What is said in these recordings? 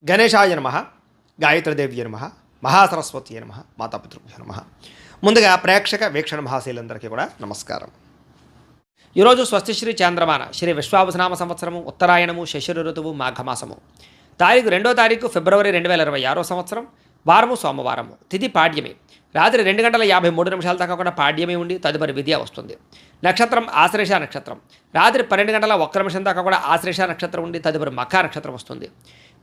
గణేశాయ నమః, గాయత్రీదేవ్య నమః, మహాసరస్వతి నమః, మాతాపితృభ్యో నమః. ముందుగా ప్రేక్షక వీక్షణ మహాశీలందరికీ కూడా నమస్కారం. ఈరోజు స్వస్తిశ్రీ చాంద్రమాన శ్రీ విశ్వావసనామ సంవత్సరము, ఉత్తరాయణము, శశిర ఋతువు, మాఘమాసము. తారీఖు 2వ తారీఖు ఫిబ్రవరి 2026 సంవత్సరం, వారము సోమవారము, తిథి పాడ్యమి. రాత్రి 2:53 దాకా కూడా పాడ్యమి ఉండి తదుపరి విద్య వస్తుంది. నక్షత్రం ఆశ్లేష నక్షత్రం. రాత్రి 12:01 దాకా కూడా ఆశ్లేష నక్షత్రం ఉండి తదుపరి మఖా నక్షత్రం వస్తుంది.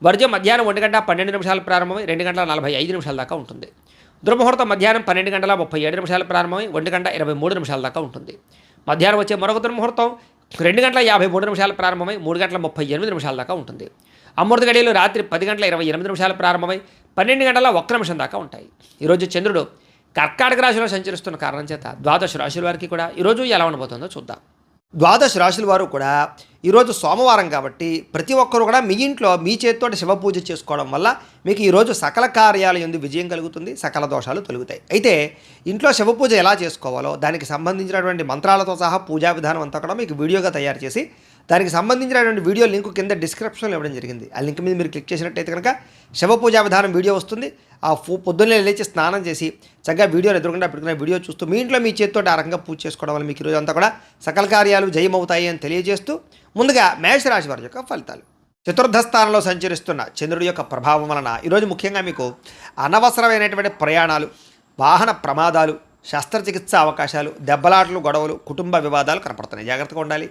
వర్జం మధ్యాహ్నం 1:12 ప్రారంభమై 2:45 దాకా ఉంటుంది. దుర్ముహూర్తం మధ్యాహ్నం 12:37 ప్రారంభమై 1:23 దాకా ఉంటుంది. మధ్యాహ్నం వచ్చే మరొక దుర్ముహూర్తం 2:53 ప్రారంభమై 3:38 దాకా ఉంటుంది. అమృత గడియలు రాత్రి 10:28 ప్రారంభమై 12:01 దాకా ఉంటాయి. ఈరోజు చంద్రుడు కర్కాటక రాశిలో సంచరిస్తున్న కారణం చేత ద్వాదశ రాశుల వారికి కూడా ఈరోజు ఎలా ఉండబోతుందో చూద్దాం. ద్వాదశ రాశుల వారు కూడా ఈరోజు సోమవారం కాబట్టి ప్రతి ఒక్కరు కూడా మీ ఇంట్లో మీ చేతితోటి శివ పూజ చేసుకోవడం వల్ల మీకు ఈరోజు సకల కార్యాల యందు విజయం కలుగుతుంది, సకల దోషాలు తొలగుతాయి. అయితే ఇంట్లో శివ పూజ ఎలా చేసుకోవాలో దానికి సంబంధించినటువంటి మంత్రాలతో సహా పూజా విధానం అంతా కూడా మీకు వీడియోగా తయారు చేసి దానికి సంబంధించినటువంటి వీడియో లింక్ కింద డిస్క్రిప్షన్లో ఇవ్వడం జరిగింది. ఆ లింక్ మీద మీరు క్లిక్ చేసినట్టయితే కనుక శివ పూజా విధానం వీడియో వస్తుంది. ఆ పొద్దున్నే లేచి స్నానం చేసి చక్కగా వీడియోని ఎదురుకుండా పెట్టుకునే వీడియో చూస్తూ మీ ఇంట్లో మీ చేతితో ఆ రకంగా పూజ చేసుకోవడం వల్ల మీకు ఈరోజు అంతా కూడా సకల కార్యాలు జయమవుతాయి అని తెలియజేస్తూ ముందుగా మేషరాశి వారి యొక్క ఫలితాలు. చతుర్థ స్థానంలో సంచరిస్తున్న చంద్రుడి యొక్క ప్రభావం వలన ఈరోజు ముఖ్యంగా మీకు అనవసరమైనటువంటి ప్రయాణాలు, వాహన ప్రమాదాలు, శస్త్రచికిత్స అవకాశాలు, దెబ్బలాటలు, గొడవలు, కుటుంబ వివాదాలు కనపడుతున్నాయి. జాగ్రత్తగా ఉండాలి.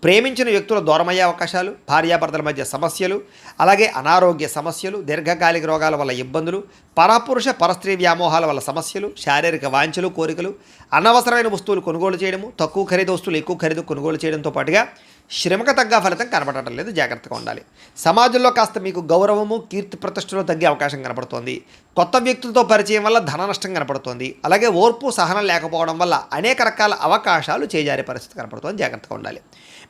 ప్రేమించిన వ్యక్తులు దూరమయ్యే అవకాశాలు, భార్యాభర్తల మధ్య సమస్యలు, అలాగే అనారోగ్య సమస్యలు, దీర్ఘకాలిక రోగాల వల్ల ఇబ్బందులు, పరపురుష పరస్త్రీ వ్యామోహాల వల్ల సమస్యలు, శారీరక వాంఛలు, కోరికలు, అనవసరమైన వస్తువులు కొనుగోలు చేయడము, తక్కువ ఖరీదు వస్తువులు ఎక్కువ ఖరీదు కొనుగోలు చేయడంతో పాటుగా శ్రమకు తగ్గ ఫలితం కనబడటం లేదు. జాగ్రత్తగా ఉండాలి. సమాజంలో కాస్త మీకు గౌరవము, కీర్తి ప్రతిష్టలు తగ్గే అవకాశం కనపడుతోంది. కొత్త వ్యక్తులతో పరిచయం వల్ల ధన నష్టం కనపడుతోంది. అలాగే ఓర్పు సహనం లేకపోవడం వల్ల అనేక రకాల అవకాశాలు చేజారే పరిస్థితి కనపడుతోంది. జాగ్రత్తగా ఉండాలి.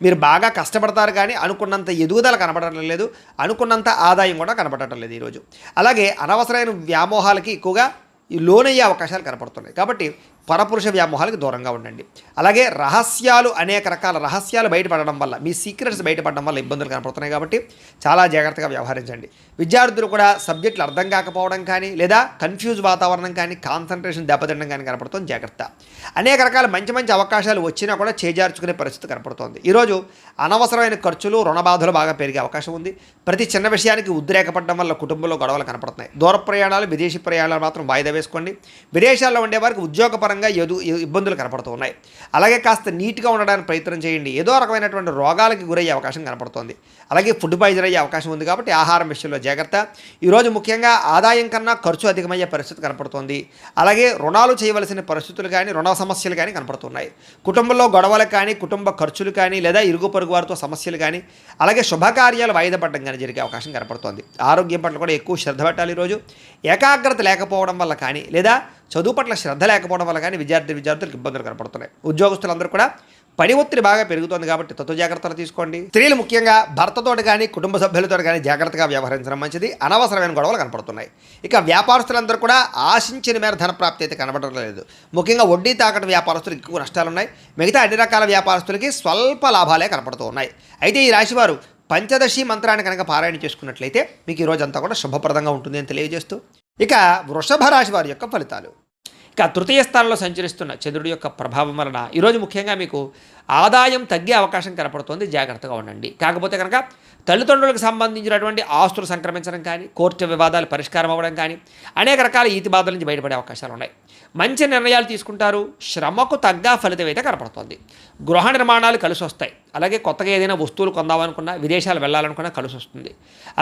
మీరు బాగా కష్టపడతారు కానీ అనుకున్నంత ఎదుగుదల కనపడటం లేదు, అనుకున్నంత ఆదాయం కూడా కనపడటం లేదు ఈరోజు. అలాగే అనవసరమైన వ్యామోహాలకి ఎక్కువగా ఈ లోనయ్యే అవకాశాలు కనపడుతున్నాయి. కాబట్టి పరపురుష వ్యామోహాలకు దూరంగా ఉండండి. అలాగే రహస్యాలు, అనేక రకాల రహస్యాలు బయటపడడం వల్ల, మీ సీక్రెట్స్ బయటపడడం వల్ల ఇబ్బందులు కనపడుతున్నాయి. కాబట్టి చాలా జాగ్రత్తగా వ్యవహరించండి. విద్యార్థులు కూడా సబ్జెక్టులు అర్థం కాకపోవడం కానీ, లేదా కన్ఫ్యూజ్ వాతావరణం కానీ, కాన్సన్ట్రేషన్ దెబ్బతినడం కానీ కనపడుతుంది. జాగ్రత్త. అనేక రకాల మంచి మంచి అవకాశాలు వచ్చినా కూడా చేజార్చుకునే పరిస్థితి కనపడుతోంది. ఈరోజు అనవసరమైన ఖర్చులు, రుణబాధలు బాగా పెరిగే అవకాశం ఉంది. ప్రతి చిన్న విషయానికి ఉద్రేకపడడం వల్ల కుటుంబంలో గొడవలు కనపడుతున్నాయి. దూర ప్రయాణాలు, విదేశీ ప్రయాణాలు మాత్రం వాయిదా వేసుకోండి. విదేశాల్లో ఉండే వారికి ఉద్యోగపరంగా ఇబ్బందులు కనపడుతూ ఉన్నాయి. అలాగే కాస్త నీట్గా ఉండడానికి ప్రయత్నం చేయండి. ఏదో రకమైనటువంటి రోగాలకి గురయ్యే అవకాశం కనపడుతోంది. అలాగే ఫుడ్ పాయిజన్ అయ్యే అవకాశం ఉంది. కాబట్టి ఆహారం విషయంలో జాగ్రత్త. ఈరోజు ముఖ్యంగా ఆదాయం కన్నా ఖర్చు అధికమయ్యే పరిస్థితి కనపడుతోంది. అలాగే రుణాలు చేయవలసిన పరిస్థితులు కానీ, రుణ సమస్యలు కానీ కనపడుతున్నాయి. కుటుంబంలో గొడవలు కానీ, కుటుంబ ఖర్చులు కానీ, లేదా ఇరుగు పొరుగు వారితో సమస్యలు కానీ, అలాగే శుభకార్యాలు వాయిదా పడడం కానీ జరిగే అవకాశం కనపడుతోంది. ఆరోగ్యం పట్ల కూడా ఎక్కువ శ్రద్ధ పెట్టాలి. ఈరోజు ఏకాగ్రత లేకపోవడం వల్ల కానీ, లేదా చదువు పట్ల శ్రద్ధ లేకపోవడం వల్ల కానీ విద్యార్థులకు ఇబ్బందులు కనపడుతున్నాయి. ఉద్యోగస్తులందరూ కూడా పని ఒత్తిడి బాగా పెరుగుతోంది. కాబట్టి తత్వ జాగ్రత్తలు తీసుకోండి. స్త్రీలు ముఖ్యంగా భర్తతోటి కానీ, కుటుంబ సభ్యులతో కానీ జాగ్రత్తగా వ్యవహరించడం మంచిది. అనవసరమైన గొడవలు కనపడుతున్నాయి. ఇక వ్యాపారస్తులందరూ కూడా ఆశించిన మేర ధన ప్రాప్తి అయితే కనబడడం లేదు. ముఖ్యంగా వడ్డీ తాకట్టు వ్యాపారస్తులకు ఎక్కువ నష్టాలు ఉన్నాయి. మిగతా అన్ని రకాల వ్యాపారస్తులకి స్వల్ప లాభాలే కనపడుతూ ఉన్నాయి. అయితే ఈ రాశివారు పంచదశి మంత్రాన్ని కనుక పారాయణ చేసుకున్నట్లయితే మీకు ఈ రోజంతా కూడా శుభప్రదంగా ఉంటుంది అని తెలియజేస్తూ ఇక వృషభ రాశి వారి యొక్క ఫలితాలు. ఇక తృతీయ స్థానంలో సంచరిస్తున్న చంద్రుడి యొక్క ప్రభావం వలన ఈరోజు ముఖ్యంగా మీకు ఆదాయం తగ్గే అవకాశం కనపడుతుంది. జాగ్రత్తగా ఉండండి. కాకపోతే కనుక తల్లిదండ్రులకు సంబంధించినటువంటి ఆస్తులు సంక్రమించడం కానీ, కోర్టు వివాదాలు పరిష్కారం అవ్వడం కానీ, అనేక రకాల ఈతి బాధల నుంచి బయటపడే అవకాశాలు ఉన్నాయి. మంచి నిర్ణయాలు తీసుకుంటారు. శ్రమకు తగ్గ ఫలితం అయితే కనపడుతుంది. గృహ నిర్మాణాలు కలిసి వస్తాయి. అలాగే కొత్తగా ఏదైనా వస్తువులు కొందామనుకున్నా, విదేశాలు వెళ్ళాలనుకున్నా కలిసి వస్తుంది.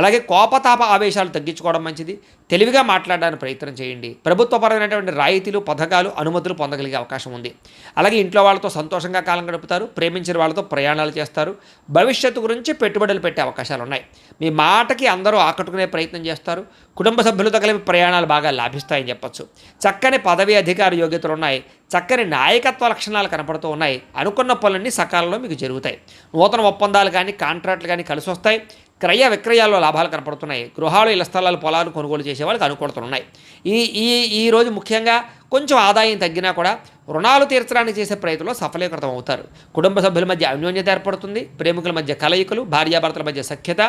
అలాగే కోపతాప ఆవేశాలు తగ్గించుకోవడం మంచిది. తెలివిగా మాట్లాడడానికి ప్రయత్నం చేయండి. ప్రభుత్వపరమైనటువంటి రాయితీలు, పథకాలు, అనుమతులు పొందగలిగే అవకాశం ఉంది. అలాగే ఇంట్లో వాళ్ళతో సంతోషంగా కాలం గడుపుతారు. ప్రేమించిన వాళ్ళతో ప్రయాణాలు చేస్తారు. భవిష్యత్తు గురించి పెట్టుబడులు పెట్టే అవకాశాలు ఉన్నాయి. మీ మాటకి అందరూ ఆకట్టుకునే ప్రయత్నం చేస్తారు. కుటుంబ సభ్యులతో కలిపి ప్రయాణాలు బాగా లాభిస్తాయని చెప్పచ్చు. చక్కని పదవి అధికార యోగ్యతలు ఉన్నాయి. చక్కని నాయకత్వ లక్షణాలు కనపడుతూ ఉన్నాయి. అనుకున్న పనులన్నీ సకాలంలో మీకు జరుగుతాయి. నూతన ఒప్పందాలు కానీ, కాంట్రాక్ట్లు కానీ కలిసి వస్తాయి. క్రయ విక్రయాల్లో లాభాలు కనపడుతున్నాయి. గృహాలు, ఇళ్ల స్థలాలు, పొలాలు కొనుగోలు చేసే వాళ్ళకి అనుకూలతలు ఉన్నాయి. ఈ రోజు ముఖ్యంగా కొంచెం ఆదాయం తగ్గినా కూడా రుణాలు తీర్చడానికి చేసే ప్రయత్నంలో సఫలీకృతం అవుతారు. కుటుంబ సభ్యుల మధ్య అన్యోన్యత ఏర్పడుతుంది. ప్రేమికుల మధ్య కలయికలు, భార్యాభర్తల మధ్య సఖ్యత,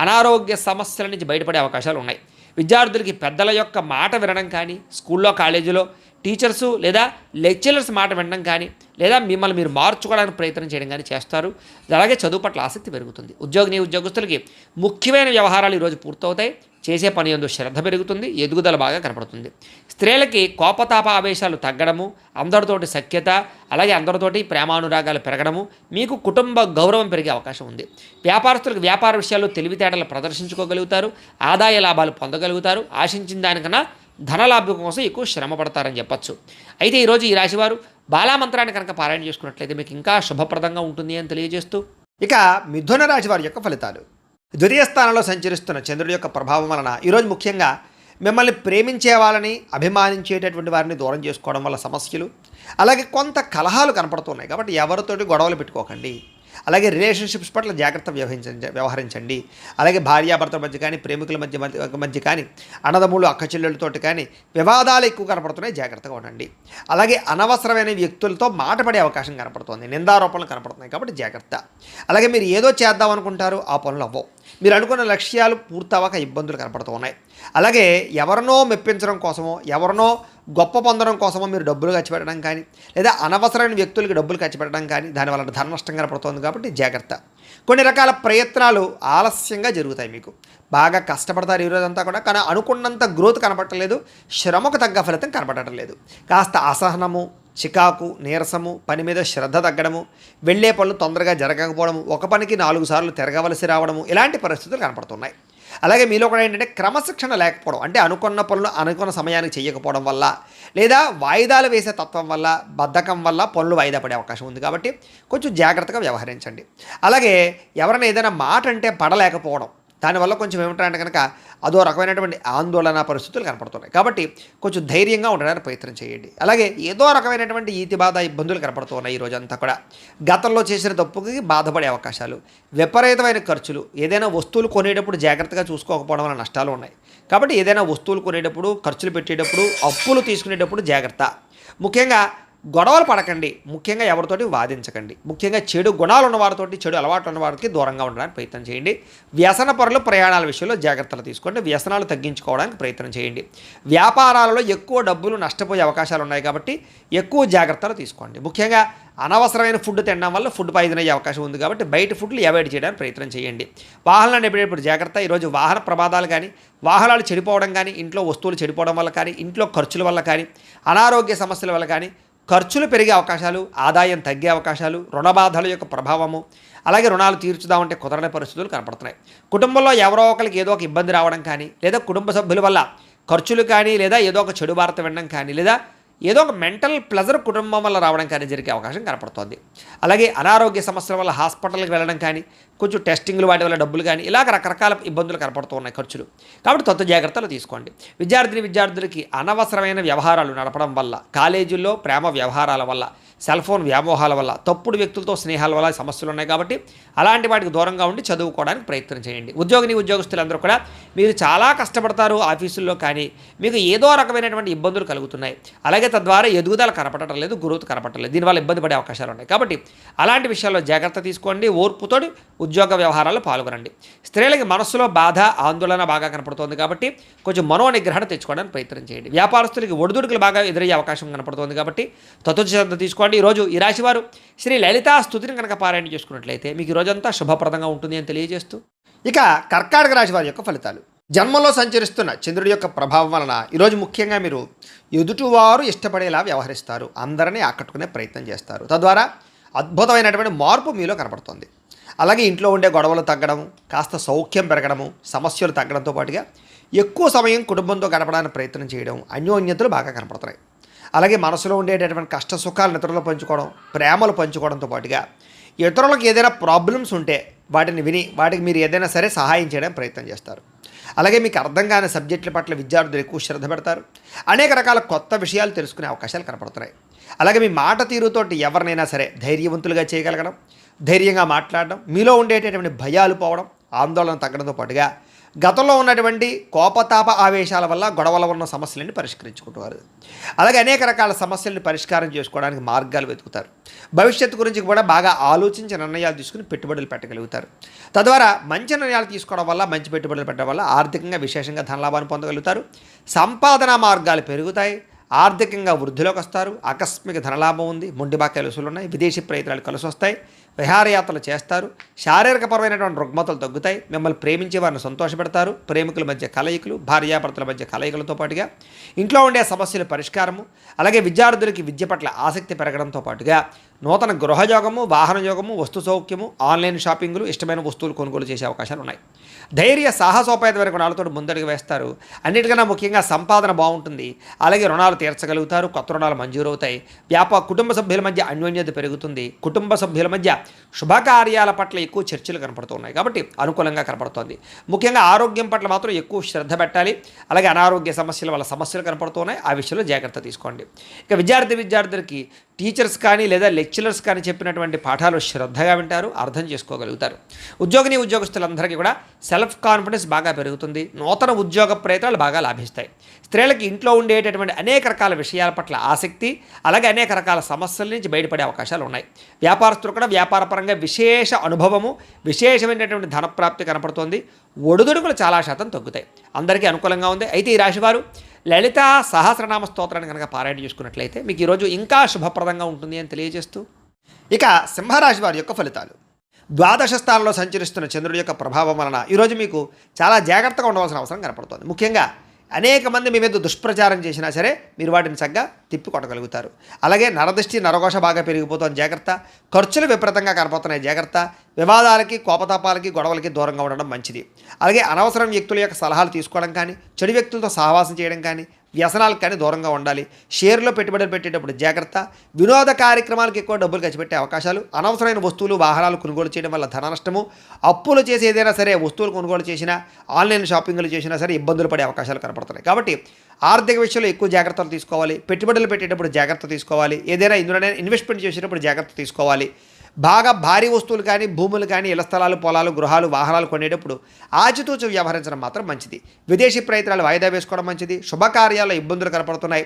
అనారోగ్య సమస్యల నుంచి బయటపడే అవకాశాలు ఉన్నాయి. విద్యార్థులకి పెద్దల యొక్క మాట వినడం కానీ, స్కూల్లో కాలేజీలో టీచర్సు లేదా లెక్చరర్స్ మాట వినడం కానీ, లేదా మిమ్మల్ని మీరు మార్చుకోవడానికి ప్రయత్నం చేయడం కానీ చేస్తారు. అలాగే చదువు పట్ల ఆసక్తి పెరుగుతుంది. ఉద్యోగస్తులకి ముఖ్యమైన వ్యవహారాలు ఈరోజు పూర్తవుతాయి. చేసే పని యందు శ్రద్ధ పెరుగుతుంది. ఎదుగుదల బాగా కనపడుతుంది. స్త్రీలకి కోపతాప ఆవేశాలు తగ్గడము, అందరితోటి సఖ్యత, అలాగే అందరితోటి ప్రేమానురాగాలు పెరగడము, మీకు కుటుంబ గౌరవం పెరిగే అవకాశం ఉంది. వ్యాపారస్తులకు వ్యాపార విషయాల్లో తెలివితేటలు ప్రదర్శించుకోగలుగుతారు. ఆదాయ లాభాలు పొందగలుగుతారు. ఆశించిన దానికన్నా ధనలాభం కోసం ఎక్కువ శ్రమ పడతారని చెప్పచ్చు. అయితే ఈరోజు ఈ రాశివారు బాలామంత్రాన్ని కనుక పారాయణ చేసుకున్నట్లయితే మీకు ఇంకా శుభప్రదంగా ఉంటుంది అని తెలియజేస్తూ, ఇక మిథున రాశి వారి యొక్క ఫలితాలు. ద్వితీయ స్థానంలో సంచరిస్తున్న చంద్రుడి యొక్క ప్రభావం వలన ఈరోజు ముఖ్యంగా మిమ్మల్ని ప్రేమించే వాళ్ళని, అభిమానించేటటువంటి వారిని దూరం చేసుకోవడం వల్ల సమస్యలు, అలాగే కొంత కలహాలు కనపడుతున్నాయి. కాబట్టి ఎవరితోటి గొడవలు పెట్టుకోకండి. అలాగే రిలేషన్షిప్స్ పట్ల జాగ్రత్త వ్యవహరించండి. అలాగే భార్యాభర్తల మధ్య కానీ, ప్రేమికుల మధ్య కానీ, అన్నదమ్ములు అక్క చెల్లెళ్ళతోటి కానీ వివాదాలు ఎక్కువ కనపడుతున్నాయి. జాగ్రత్తగా ఉండండి. అలాగే అనవసరమైన వ్యక్తులతో మాట పడే అవకాశం కనపడుతుంది. నిందారోపణలు కనపడుతున్నాయి. కాబట్టి జాగ్రత్త. అలాగే మీరు ఏదో చేద్దాం అనుకుంటారు, ఆ పనులు అవ్వవు. మీరు అనుకున్న లక్ష్యాలు పూర్తవక ఇబ్బందులు కనపడుతూ ఉన్నాయి. అలాగే ఎవరినో మెప్పించడం కోసమో, ఎవరినో గొప్ప పొందడం కోసమో మీరు డబ్బులు ఖర్చు పెట్టడం కానీ, లేదా అనవసరమైన వ్యక్తులకి డబ్బులు ఖర్చు పెట్టడం కానీ, దానివల్ల ధన నష్టం కనపడుతుంది. కాబట్టి జాగ్రత్త. కొన్ని రకాల ప్రయత్నాలు ఆలస్యంగా జరుగుతాయి. మీకు బాగా కష్టపడతారు ఈరోజంతా కూడా, కానీ అనుకున్నంత గ్రోత్ కనపడలేదు. శ్రమకు తగ్గ ఫలితం కనపడటం లేదు. కాస్త అసహనము, చికాకు, నీరసము, పని మీద శ్రద్ధ తగ్గడము, వెళ్ళే పనులు తొందరగా జరగకపోవడము, ఒక పనికి 4 సార్లు తిరగవలసి రావడము, ఇలాంటి పరిస్థితులు కనపడుతున్నాయి. అలాగే మీలో కూడా ఏంటంటే క్రమశిక్షణ లేకపోవడం, అంటే అనుకున్న పనులు అనుకున్న సమయానికి చేయకపోవడం వల్ల, లేదా వాయిదాలు వేసే తత్వం వల్ల, బద్ధకం వల్ల పనులు వాయిదా పడే అవకాశం ఉంది. కాబట్టి కొంచెం జాగ్రత్తగా వ్యవహరించండి. అలాగే ఎవరైనా ఏదైనా మాట అంటే పడలేకపోవడం, దానివల్ల కొంచెం ఏమిటంటే కనుక అదో రకమైనటువంటి ఆందోళన పరిస్థితులు కనపడుతున్నాయి. కాబట్టి కొంచెం ధైర్యంగా ఉండడానికి ప్రయత్నం చేయండి. అలాగే ఏదో రకమైనటువంటి ఈతి బాధ ఇబ్బందులు కనపడుతున్నాయి. ఈ రోజంతా కూడా గతంలో చేసిన తప్పుకి బాధపడే అవకాశాలు, విపరీతమైన ఖర్చులు, ఏదైనా వస్తువులు కొనేటప్పుడు జాగ్రత్తగా చూసుకోకపోవడం వల్ల నష్టాలు ఉన్నాయి. కాబట్టి ఏదైనా వస్తువులు కొనేటప్పుడు, ఖర్చులు పెట్టేటప్పుడు, అప్పులు తీసుకునేటప్పుడు జాగ్రత్త. ముఖ్యంగా గొడవలు పడకండి. ముఖ్యంగా ఎవరితోటి వాదించకండి. ముఖ్యంగా చెడు గుణాలు ఉన్న వారితోటి, చెడు అలవాట్లు ఉన్న వారికి దూరంగా ఉండడానికి ప్రయత్నం చేయండి. వ్యసన పరులు ప్రయాణాల విషయంలో జాగ్రత్తలు తీసుకోండి. వ్యసనాలు తగ్గించుకోవడానికి ప్రయత్నం చేయండి. వ్యాపారాలలో ఎక్కువ డబ్బులు నష్టపోయే అవకాశాలు ఉన్నాయి. కాబట్టి ఎక్కువ జాగ్రత్తలు తీసుకోండి. ముఖ్యంగా అనవసరమైన ఫుడ్ తినడం వల్ల ఫుడ్ పాయిజన్ అయ్యే అవకాశం ఉంది. కాబట్టి బయట ఫుడ్లు అవాయిడ్ చేయడానికి ప్రయత్నం చేయండి. వాహనాలు నడిపేటప్పుడు జాగ్రత్త. ఈరోజు వాహన ప్రమాదాలు కానీ, వాహనాలు చెడిపోవడం కానీ, ఇంట్లో వస్తువులు చెడిపోవడం వల్ల కానీ, ఇంట్లో ఖర్చుల వల్ల కానీ, అనారోగ్య సమస్యల వల్ల కానీ ఖర్చులు పెరిగే అవకాశాలు, ఆదాయం తగ్గే అవకాశాలు, రుణబాధల యొక్క ప్రభావము, అలాగే రుణాలు తీర్చుదామంటే కుదరని పరిస్థితులు కనపడుతున్నాయి. కుటుంబంలో ఎవరో ఒకరికి ఏదో ఒక ఇబ్బంది రావడం కానీ, లేదా కుటుంబ సభ్యుల వల్ల ఖర్చులు కానీ, లేదా ఏదో ఒక చెడు వార్త వినడం కానీ, లేదా ఏదో ఒక మెంటల్ ప్లెజర్ కుటుంబం వల్ల రావడం కానీ జరిగే అవకాశం కనపడుతుంది. అలాగే అనారోగ్య సమస్యల వల్ల హాస్పిటల్కి వెళ్ళడం కానీ, కొంచెం టెస్టింగ్లు వాటి వల్ల డబ్బులు కానీ, ఇలాగ రకరకాల ఇబ్బందులు కనపడుతూ ఉన్నాయి, ఖర్చులు. కాబట్టి కొత్త జాగ్రత్తలు తీసుకోండి. విద్యార్థులకి అనవసరమైన వ్యవహారాలు నడపడం వల్ల, కాలేజీల్లో ప్రేమ వ్యవహారాల వల్ల, సెల్ ఫోన్ వ్యామోహాల వల్ల, తప్పుడు వ్యక్తులతో స్నేహాల వల్ల సమస్యలు ఉన్నాయి. కాబట్టి అలాంటి వాటికి దూరంగా ఉండి చదువుకోవడానికి ప్రయత్నం చేయండి. ఉద్యోగస్తులందరూ కూడా మీరు చాలా కష్టపడతారు ఆఫీసుల్లో, కానీ మీకు ఏదో రకమైనటువంటి ఇబ్బందులు కలుగుతున్నాయి. అలాగే తద్వారా ఎదుగుదల కనపడటం లేదు, గ్రోత్ కనపడటం లేదు. దీనివల్ల ఇబ్బంది పడే అవకాశాలు ఉన్నాయి. కాబట్టి అలాంటి విషయాల్లో జాగ్రత్త తీసుకోండి. ఓర్పుతోటి ఉద్యోగ వ్యవహారాల్లో పాల్గొనండి. స్త్రీలకి మనస్సులో బాధ, ఆందోళన బాగా కనపడుతోంది. కాబట్టి కొంచెం మనోనిగ్రహణ తెచ్చుకోవడానికి ప్రయత్నం చేయండి. వ్యాపారస్తులకి ఒడిదుడుకులు బాగా ఎదురయ్యే అవకాశం కనపడుతోంది. కాబట్టి శ్రద్ధ తీసుకోండి. ఈరోజు ఈ రాశివారు శ్రీ లలితా స్తుతిని కనుక పారాయణ చేసుకున్నట్లయితే మీకు ఈరోజంతా శుభప్రదంగా ఉంటుంది అని తెలియజేస్తూ, ఇక కర్కాటక రాశి వారి యొక్క ఫలితాలు. జన్మలో సంచరిస్తున్న చంద్రుడి యొక్క ప్రభావం వలన ఈరోజు ముఖ్యంగా మీరు ఎదుటివారు ఇష్టపడేలా వ్యవహరిస్తారు. అందరినీ ఆకట్టుకునే ప్రయత్నం చేస్తారు. తద్వారా అద్భుతమైనటువంటి మార్పు మీలో కనపడుతుంది. అలాగే ఇంట్లో ఉండే గొడవలు తగ్గడం, కాస్త సౌఖ్యం పెరగడము, సమస్యలు తగ్గడంతో పాటుగా ఎక్కువ సమయం కుటుంబంతో గడపడానికి ప్రయత్నం చేయడం, అన్యోన్యతలు బాగా కనపడుతున్నాయి. అలాగే మనసులో ఉండేటటువంటి కష్ట సుఖాలను ఇతరులు పంచుకోవడం, ప్రేమలు పంచుకోవడంతో పాటుగా ఇతరులకు ఏదైనా ప్రాబ్లమ్స్ ఉంటే వాటిని విని వాటికి మీరు ఏదైనా సరే సహాయం చేయడానికి ప్రయత్నం చేస్తారు. అలాగే మీకు అర్థం కాని సబ్జెక్టుల పట్ల విద్యార్థులు ఎక్కువ శ్రద్ధ పెడతారు. అనేక రకాల కొత్త విషయాలు తెలుసుకునే అవకాశాలు కనపడుతున్నాయి. అలాగే మీ మాట తీరుతోటి ఎవరినైనా సరే ధైర్యవంతులుగా చేయగలగడం, ధైర్యంగా మాట్లాడడం, మీలో ఉండేటటువంటి భయాలు పోవడం, ఆందోళన తగ్గడంతో పాటుగా గతంలో ఉన్నటువంటి కోపతాప ఆవేశాల వల్ల గొడవల ఉన్న సమస్యలను పరిష్కరించుకుంటారు. అలాగే అనేక రకాల సమస్యలను పరిష్కారం చేసుకోవడానికి మార్గాలు వెతుకుతారు. భవిష్యత్తు గురించి కూడా బాగా ఆలోచించి నిర్ణయాలు తీసుకుని పెట్టుబడులు పెట్టగలుగుతారు. తద్వారా మంచి నిర్ణయాలు తీసుకోవడం వల్ల, మంచి పెట్టుబడులు పెట్టడం వల్ల ఆర్థికంగా విశేషంగా ధనలాభాన్ని పొందగలుగుతారు. సంపాదన మార్గాలు పెరుగుతాయి. ఆర్థికంగా వృద్ధిలోకి వస్తారు. ఆకస్మిక ధనలాభం ఉంది. మొండి బాక్యాలు వసూలు ఉన్నాయి. విదేశీ ప్రయత్నాలు కలిసి వస్తాయి. విహారయాత్రలు చేస్తారు. శారీరకపరమైనటువంటి రుగ్మతలు తగ్గుతాయి. మిమ్మల్ని ప్రేమించే వారిని సంతోషపెడతారు. ప్రేమికుల మధ్య కలయికలు, భార్యాభర్తల మధ్య కలయికలతో పాటుగా ఇంట్లో ఉండే సమస్యల పరిష్కారము, అలాగే విద్యార్థులకి విద్య పట్ల ఆసక్తి పెరగడంతో పాటుగా నూతన గృహయోగము, వాహన యోగము, వస్తు సౌఖ్యము, ఆన్లైన్ షాపింగ్లు, ఇష్టమైన వస్తువులు కొనుగోలు చేసే అవకాశాలు ఉన్నాయి. ధైర్య సాహసోపేతమైన గుణాలతో ముందడుగు వేస్తారు. అన్నిటికన్నా ముఖ్యంగా సంపాదన బాగుంటుంది. అలాగే రుణాలు తీర్చగలుగుతారు. కొత్త రుణాలు మంజూరవుతాయి. కుటుంబ సభ్యుల మధ్య అన్యోన్యత పెరుగుతుంది. కుటుంబ సభ్యుల మధ్య శుభకార్యాల పట్ల ఎక్కువ చర్చలు కనపడుతున్నాయి కాబట్టి అనుకూలంగా కనపడుతోంది. ముఖ్యంగా ఆరోగ్యం పట్ల మాత్రం ఎక్కువ శ్రద్ధ పెట్టాలి. అలాగే అనారోగ్య సమస్యల వల్ల సమస్యలు కనపడుతున్నాయి. ఆ విషయంలో జాగ్రత్త తీసుకోండి. ఇక విద్యార్థులకి టీచర్స్ కానీ లేదా లెక్చరర్స్ కానీ చెప్పినటువంటి పాఠాలు శ్రద్ధగా వింటారు, అర్థం చేసుకోగలుగుతారు. ఉద్యోగస్తులందరికీ కూడా సెల్ఫ్ కాన్ఫిడెన్స్ బాగా పెరుగుతుంది. నూతన ఉద్యోగ ప్రయత్నాలు బాగా లాభిస్తాయి. స్త్రీలకి ఇంట్లో ఉండేటటువంటి అనేక రకాల విషయాల పట్ల ఆసక్తి, అలాగే అనేక రకాల సమస్యల నుంచి బయటపడే అవకాశాలు ఉన్నాయి. వ్యాపారస్తులు కూడా వ్యాపారపరంగా విశేష అనుభవము, విశేషమైనటువంటి ధనప్రాప్తి కనపడుతోంది. ఒడుదుడుకులు చాలా శాతం తగ్గుతాయి. అందరికీ అనుకూలంగా ఉంది. అయితే ఈ రాశివారు లలితా సహస్రనామ స్తోత్రాన్ని కనుక పారాయణ చేసుకున్నట్లయితే మీకు ఈరోజు ఇంకా శుభప్రదంగా ఉంటుంది అని తెలియజేస్తూ, ఇక సింహరాశి వారి యొక్క ఫలితాలు. ద్వాదశ స్థానంలో సంచరిస్తున్న చంద్రుడి యొక్క ప్రభావం వలన ఈరోజు మీకు చాలా జాగ్రత్తగా ఉండవలసిన అవసరం కనపడుతుంది. ముఖ్యంగా అనేక మంది మీ మీద దుష్ప్రచారం చేసినా సరే మీరు వాటిని చక్కగా తిప్పి కొట్టగలుగుతారు. అలాగే నరదృష్టి, నరఘోష బాగా పెరిగిపోతుంది, జాగ్రత్త. ఖర్చులు విపరీతంగా కనపడుతున్నాయి, జాగ్రత్త. వివాదాలకి, కోపతాపాలకి, గొడవలకి దూరంగా ఉండడం మంచిది. అలాగే అనవసరం వ్యక్తుల యొక్క సలహాలు తీసుకోవడం కానీ, చెడు వ్యక్తులతో సహవాసం చేయడం కానీ, వ్యసనాలకు కానీ దూరంగా ఉండాలి. షేర్లో పెట్టుబడులు పెట్టేటప్పుడు జాగ్రత్త. వినోద కార్యక్రమాలకు ఎక్కువ డబ్బులు ఖర్చు పెట్టే అవకాశాలు, అనవసరమైన వస్తువులు, వాహనాలు కొనుగోలు చేయడం వల్ల ధన నష్టము, అప్పులు చేసి ఏదైనా సరే వస్తువులు కొనుగోలు చేసినా, ఆన్లైన్ షాపింగ్లు చేసినా సరే ఇబ్బందులు పడే అవకాశాలు కనపడుతున్నాయి. కాబట్టి ఆర్థిక విషయంలో ఎక్కువ జాగ్రత్తలు తీసుకోవాలి. పెట్టుబడులు పెట్టేటప్పుడు జాగ్రత్త తీసుకోవాలి. ఏదైనా ఇందులోనే ఇన్వెస్ట్మెంట్ చేసేటప్పుడు జాగ్రత్త తీసుకోవాలి. బాగా భారీ వస్తువులు కానీ, భూములు కానీ, ఇళ్ల స్థలాలు, పొలాలు, గృహాలు, వాహనాలు కొనేటప్పుడు ఆచితూచి వ్యవహరించడం మాత్రం మంచిది. విదేశీ ప్రయత్నాలు వాయిదా వేసుకోవడం మంచిది. శుభకార్యాల్లో ఇబ్బందులు కనపడుతున్నాయి.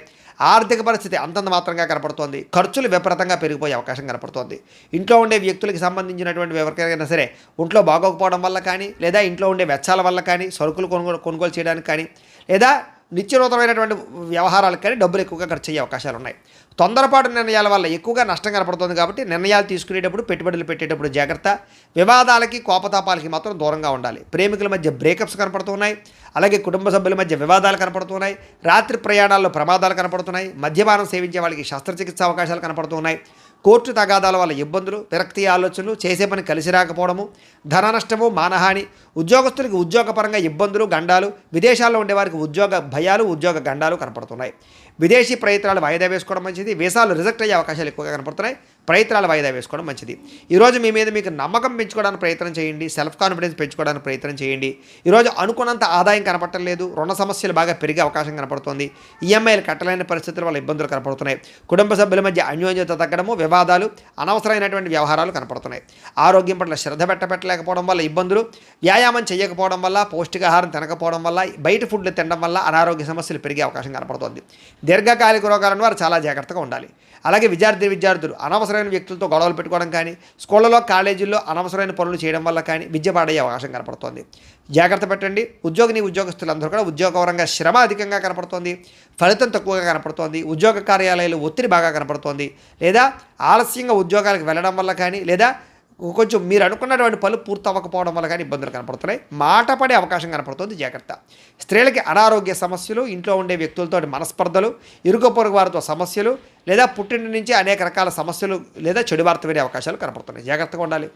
ఆర్థిక పరిస్థితి అంతంత మాత్రంగా కనపడుతోంది. ఖర్చులు విపరీతంగా పెరిగిపోయే అవకాశం కనపడుతోంది. ఇంట్లో ఉండే వ్యక్తులకి సంబంధించినటువంటి ఎవరికైనా సరే ఒంట్లో బాగోకపోవడం వల్ల కానీ, లేదా ఇంట్లో ఉండే వెచ్చాల వల్ల కానీ, సరుకులు కొనుగోలు చేయడానికి కానీ, లేదా నిత్యనూతనమైనటువంటి వ్యవహారాలకు కానీ డబ్బులు ఎక్కువగా ఖర్చు అయ్యే అవకాశాలు ఉన్నాయి. తొందరపాటు నిర్ణయాల వల్ల ఎక్కువగా నష్టం కనపడుతుంది కాబట్టి నిర్ణయాలు తీసుకునేటప్పుడు, పెట్టుబడులు పెట్టేటప్పుడు జాగ్రత్త. వివాదాలకి, కోపతాపాలకి మాత్రం దూరంగా ఉండాలి. ప్రేమికుల మధ్య బ్రేకప్స్ కనపడుతున్నాయి. అలాగే కుటుంబ సభ్యుల మధ్య వివాదాలు కనపడుతున్నాయి. రాత్రి ప్రయాణాల్లో ప్రమాదాలు కనపడుతున్నాయి. మద్యపానం సేవించే వాళ్ళకి శస్త్రచికిత్స అవకాశాలు కనపడుతున్నాయి. కోర్టు తగాదాల వల్ల ఇబ్బందులు, విరక్తి ఆలోచనలు, చేసే పని కలిసి రాకపోవడము, ధన నష్టము, మానహాని, ఉద్యోగస్తులకి ఉద్యోగపరంగా ఇబ్బందులు, గండాలు, విదేశాల్లో ఉండేవారికి ఉద్యోగ భయాలు, ఉద్యోగ గండాలు కనపడుతున్నాయి. విదేశీ ప్రయత్నాలు వాయిదా వేసుకోవడం మంచిది. వీసాలు రిజెక్ట్ అయ్యే అవకాశాలు ఎక్కువగా కనపడుతున్నాయి. ప్రయత్నాలు వాయిదా వేసుకోవడం మంచిది. ఈరోజు మీ మీద మీకు నమ్మకం పెంచుకోవడానికి ప్రయత్నం చేయండి. సెల్ఫ్ కాన్ఫిడెన్స్ పెంచుకోవడానికి ప్రయత్నం చేయండి. ఈరోజు అనుకున్నంత ఆదాయం కనపడటం లేదు. రుణ సమస్యలు బాగా పెరిగే అవకాశం కనపడుతుంది. ఈఎంఐలు కట్టలేని పరిస్థితుల వల్ల ఇబ్బందులు కనపడుతున్నాయి. కుటుంబ సభ్యుల మధ్య అన్యోన్యత తగ్గడము, వివాదాలు, అనవసరమైనటువంటి వ్యవహారాలు కనపడుతున్నాయి. ఆరోగ్యం పట్ల శ్రద్ధ పెట్టలేకపోవడం వల్ల ఇబ్బందులు, వ్యాయామం చేయకపోవడం వల్ల, పౌష్టికాహారం తినకపోవడం వల్ల, బయట ఫుడ్లు తినడం వల్ల అనారోగ్య సమస్యలు పెరిగే అవకాశం కనపడుతుంది. దీర్ఘకాలిక రోగాలను వారు చాలా జాగ్రత్తగా ఉండాలి. అలాగే విద్యార్థులు అనవసరమైన వ్యక్తులతో గొడవలు పెట్టుకోవడం కానీ, స్కూళ్ళలో, కాలేజీల్లో అనవసరమైన పనులు చేయడం వల్ల కానీ విద్య పాడయ్యే అవకాశం కనపడుతోంది. జాగ్రత్త పెట్టండి. ఉద్యోగస్తులందరూ కూడా ఉద్యోగపరంగా శ్రమ అధికంగా కనపడుతోంది. ఫలితం తక్కువగా కనపడుతోంది. ఉద్యోగ కార్యాలయాలు ఒత్తిడి బాగా కనపడుతోంది. లేదా ఆలస్యంగా ఉద్యోగాలకు వెళ్ళడం వల్ల కానీ, లేదా కొంచెం మీరు అనుకున్నటువంటి పనులు పూర్తి అవ్వకపోవడం వల్ల కానీ ఇబ్బందులు కనపడుతున్నాయి. మాట పడే అవకాశం కనపడుతుంది, జాగ్రత్త. స్త్రీలకి అనారోగ్య సమస్యలు, ఇంట్లో ఉండే వ్యక్తులతో మనస్పర్ధలు, ఇరుగు పొరుగు వారితో సమస్యలు, లేదా పుట్టిన నుంచి అనేక రకాల సమస్యలు లేదా చెడు వార్త వినే అవకాశాలు కనపడుతున్నాయి. జాగ్రత్తగా ఉండాలి.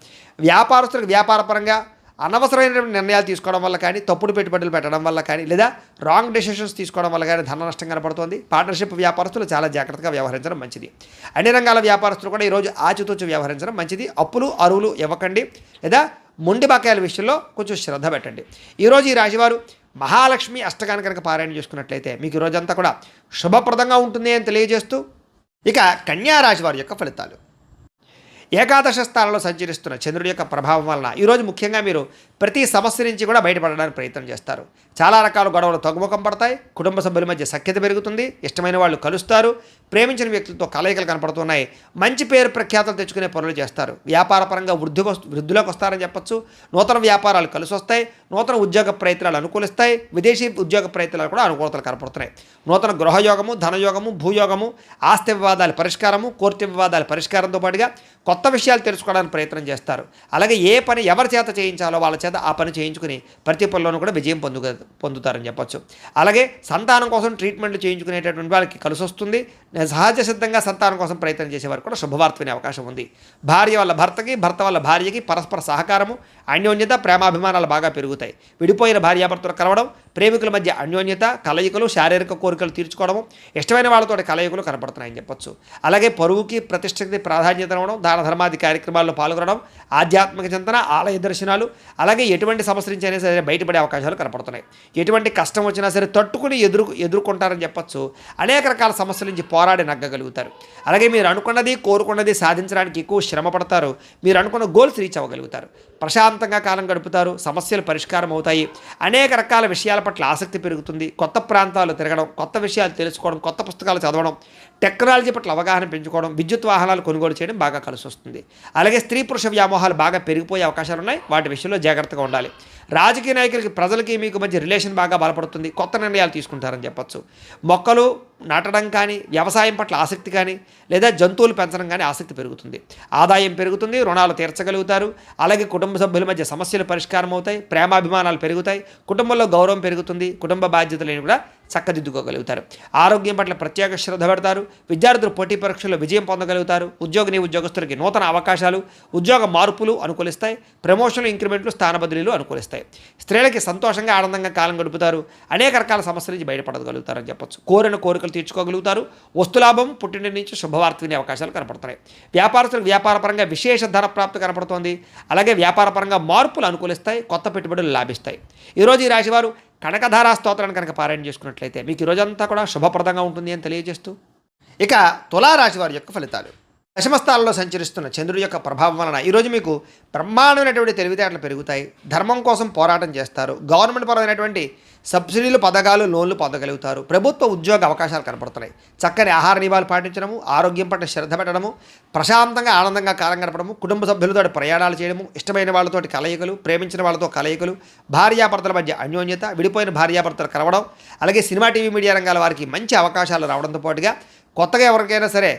వ్యాపారస్తులకు వ్యాపారపరంగా అనవసరమైన నిర్ణయాలు తీసుకోవడం వల్ల కానీ, తప్పుడు పెట్టుబడులు పెట్టడం వల్ల కానీ, లేదా రాంగ్ డెసిషన్స్ తీసుకోవడం వల్ల కానీ ధన నష్టం కనపడుతుంది. పార్ట్నర్షిప్ వ్యాపారస్తులు చాలా జాగ్రత్తగా వ్యవహరించడం మంచిది. అన్ని రంగాల వ్యాపారస్తులు కూడా ఈరోజు ఆచితూచి వ్యవహరించడం మంచిది. అప్పులు, అరువులు ఇవ్వకండి, లేదా మొండి బకాయిల విషయంలో కొంచెం శ్రద్ధ పెట్టండి. ఈరోజు ఈ రాశివారు మహాలక్ష్మి అష్టకాన్ని కనుక పారాయణ చేసుకున్నట్లయితే మీకు ఈ రోజంతా కూడా శుభప్రదంగా ఉంటుంది అని తెలియజేస్తూ, ఇక కన్యా రాశి వారి యొక్క ఫలితాలు. ఏకాదశ స్థానంలో సంచరిస్తున్న చంద్రుడి యొక్క ప్రభావం వలన ఈరోజు ముఖ్యంగా మీరు ప్రతి సమస్య నుంచి కూడా బయటపడడానికి ప్రయత్నం చేస్తారు. చాలా రకాల గొడవలు తగ్గుముఖం పడతాయి. కుటుంబ సభ్యుల మధ్య సఖ్యత పెరుగుతుంది. ఇష్టమైన వాళ్ళు కలుస్తారు. ప్రేమించిన వ్యక్తులతో కలయికలు కనపడుతున్నాయి. మంచి పేరు ప్రఖ్యాతలు తెచ్చుకునే పనులు చేస్తారు. వ్యాపార పరంగా వృద్ధిలోకి వస్తారని చెప్పొచ్చు. నూతన వ్యాపారాలు కలిసి వస్తాయి. నూతన ఉద్యోగ ప్రయత్నాలు అనుకూలిస్తాయి. విదేశీ ఉద్యోగ ప్రయత్నాలు కూడా అనుకూలతలు కనపడుతున్నాయి. నూతన గృహయోగము, ధనయోగము, భూయోగము, ఆస్తి వివాదాల పరిష్కారము, కోర్టు వివాదాల పరిష్కారంతో పాటుగా కొత్త విషయాలు తెలుసుకోవడానికి ప్రయత్నం చేస్తారు. అలాగే ఏ పని ఎవరి చేత చేయించాలో వాళ్ళ చేత ఆ పని చేయించుకుని ప్రతి పనిలోనూ కూడా విజయం పొందుతారని చెప్పొచ్చు. అలాగే సంతానం కోసం ట్రీట్మెంట్లు చేయించుకునేటటువంటి వాళ్ళకి కలిసి వస్తుంది. సహజ సిద్ధంగా సంతానం కోసం ప్రయత్నం చేసేవారు కూడా శుభవార్త వినే అవకాశం ఉంది. భార్య వల్ల భర్తకి, భర్త వల్ల భార్యకి పరస్పర సహకారము, అన్యోన్యత, ప్రేమాభిమానాలు బాగా పెరుగుతాయి. విడిపోయిన భార్యాభర్తలు కలవడం, ప్రేమికుల మధ్య అన్యోన్యత, కలయికలు, శారీరక కోరికలు తీర్చుకోవడము, ఇష్టమైన వాళ్ళతో కలయికలు కనపడుతున్నాయని చెప్పొచ్చు. అలాగే పరువుకి, ప్రతిష్టకి ప్రాధాన్యత ఇవ్వడం, దాన ధర్మాది కార్యక్రమాల్లో పాల్గొనడం, ఆధ్యాత్మిక చింతన, ఆలయ దర్శనాలు, అలాగే ఎటువంటి సమస్య నుంచి అయినా సరే బయటపడే అవకాశాలు కనపడుతున్నాయి. ఎటువంటి కష్టం వచ్చినా సరే తట్టుకుని ఎదుర్కొంటారని చెప్పొచ్చు. అనేక రకాల సమస్యల నుంచి పోరాడి నగ్గగలుగుతారు. అలాగే మీరు అనుకున్నది, కోరుకున్నది సాధించడానికి ఎక్కువ శ్రమ పడతారు. మీరు అనుకున్న గోల్స్ రీచ్ అవ్వగలుగుతారు. ప్రశాంతంగా కాలం గడుపుతారు. సమస్యలు పరిష్కారం అవుతాయి. అనేక రకాల విషయాల పట్ల ఆసక్తి పెరుగుతుంది. కొత్త ప్రాంతాలు తిరగడం, కొత్త విషయాలు తెలుసుకోవడం, కొత్త పుస్తకాలు చదవడం, టెక్నాలజీ పట్ల అవగాహన పెంచుకోవడం, విద్యుత్ వాహనాలు కొనుగోలు చేయడం బాగా కలిసి వస్తుంది. అలాగే స్త్రీ పురుష వ్యామోహాలు బాగా పెరిగిపోయే అవకాశాలు ఉన్నాయి. వాటి విషయంలో జాగ్రత్తగా ఉండాలి. రాజకీయ నాయకులకి, ప్రజలకి మీకు మధ్య రిలేషన్ బాగా బలపడుతుంది. కొత్త నిర్ణయాలు తీసుకుంటారని చెప్పొచ్చు. మొక్కలు నాటడం కానీ, వ్యవసాయం పట్ల ఆసక్తి కానీ, లేదా జంతువులు పెంచడం కానీ ఆసక్తి పెరుగుతుంది. ఆదాయం పెరుగుతుంది. రుణాలు తీర్చగలుగుతారు. అలాగే కుటుంబ సభ్యుల మధ్య సమస్యలు పరిష్కారం అవుతాయి. ప్రేమాభిమానాలు పెరుగుతాయి. కుటుంబంలో గౌరవం పెరుగుతుంది. కుటుంబ బాధ్యతలను కూడా చక్కదిద్దుకోగలుగుతారు. ఆరోగ్యం పట్ల ప్రత్యేక శ్రద్ధ పెడతారు. విద్యార్థులు పోటీ పరీక్షల్లో విజయం పొందగలుగుతారు. ఉద్యోగస్తులకి నూతన అవకాశాలు, ఉద్యోగ మార్పులు అనుకూలిస్తాయి. ప్రమోషన్లు, ఇంక్రిమెంట్లు, స్థాన బదిలీలు అనుకూలిస్తాయి. స్త్రీలకి సంతోషంగా, ఆనందంగా కాలం గడుపుతారు. అనేక రకాల సమస్యల నుంచి బయటపడగలుగుతారని చెప్పొచ్చు. కోరిన కోరికలు తీర్చుకోగలుగుతారు. వస్తులాభం, పుట్టింటి నుంచి శుభవార్త వినే అవకాశాలు కనపడుతున్నాయి. వ్యాపారస్తులకు వ్యాపారపరంగా విశేష ధన ప్రాప్తి కనపడుతోంది. అలాగే వ్యాపారపరంగా మార్పులు అనుకూలిస్తాయి. కొత్త పెట్టుబడులు లాభిస్తాయి. ఈరోజు ఈ రాశివారు కనకధారా స్తోత్రాన్ని కనుక పారాయణ చేసుకున్నట్లయితే మీకు ఈ రోజంతా కూడా శుభప్రదంగా ఉంటుంది అని తెలియజేస్తూ, ఇక తులారాశి వారి యొక్క ఫలితాలు. దశమస్థానంలో సంచరిస్తున్న చంద్రుడి యొక్క ప్రభావం వలన ఈరోజు మీకు బ్రహ్మాండమైనటువంటి తెలివితేటలు పెరుగుతాయి. ధర్మం కోసం పోరాటం చేస్తారు. గవర్నమెంట్ పరమైనటువంటి సబ్సిడీలు, పథకాలు, లోన్లు పొందగలుగుతారు. ప్రభుత్వ ఉద్యోగ అవకాశాలు కనపడుతున్నాయి. చక్కని ఆహార నియమాలు పాటించడము, ఆరోగ్యం పట్ల శ్రద్ధ పెట్టడము, ప్రశాంతంగా ఆనందంగా కాలం గడపడము, కుటుంబ సభ్యులతో ప్రయాణాలు చేయడము, ఇష్టమైన వాళ్ళతోటి కలయికలు, ప్రేమించిన వాళ్ళతో కలయికలు, భార్యాభర్తల మధ్య అన్యోన్యత, విడిపోయిన భార్యాభర్తలు కలవడం, అలాగే సినిమా, టీవీ, మీడియా రంగాల వారికి మంచి అవకాశాలు రావడంతో పాటుగా కొత్తగా ఎవరికైనా సరే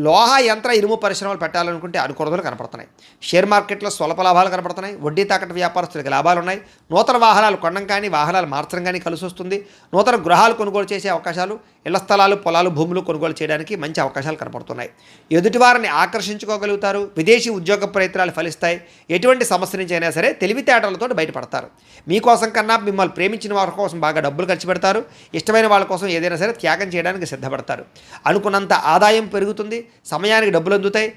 లోహ, యంత్ర, ఇనుము పరిశ్రమలు పెట్టాలనుకుంటే అనుకూలతలు కనపడుతున్నాయి. షేర్ మార్కెట్లో స్వల్ప లాభాలు కనపడుతున్నాయి. వడ్డీ తాకట్టు వ్యాపారస్తులకు లాభాలు ఉన్నాయి. నూతన వాహనాలు కొనడం కానీ, వాహనాలు మార్చడం కానీ కలిసి వస్తుంది. నూతన గృహాలు కొనుగోలు చేసే అవకాశాలు, ఇళ్ల స్థలాలు, పొలాలు, భూములు కొనుగోలు చేయడానికి మంచి అవకాశాలు కనపడుతున్నాయి. ఎదుటివారిని ఆకర్షించుకోగలుగుతారు. విదేశీ ఉద్యోగ ప్రయత్నాలు ఫలిస్తాయి. ఎటువంటి సమస్య నుంచి అయినా సరే తెలివితేటలతో బయటపడతారు. మీకోసం కన్నా మిమ్మల్ని ప్రేమించిన వారి కోసం బాగా డబ్బులు ఖర్చు పెడతారు. ఇష్టమైన వాళ్ళ కోసం ఏదైనా సరే త్యాగం చేయడానికి సిద్ధపడతారు. అనుకున్నంత ఆదాయం పెరుగుతుంది. సమయానికి డబ్బులు అందుతాయి.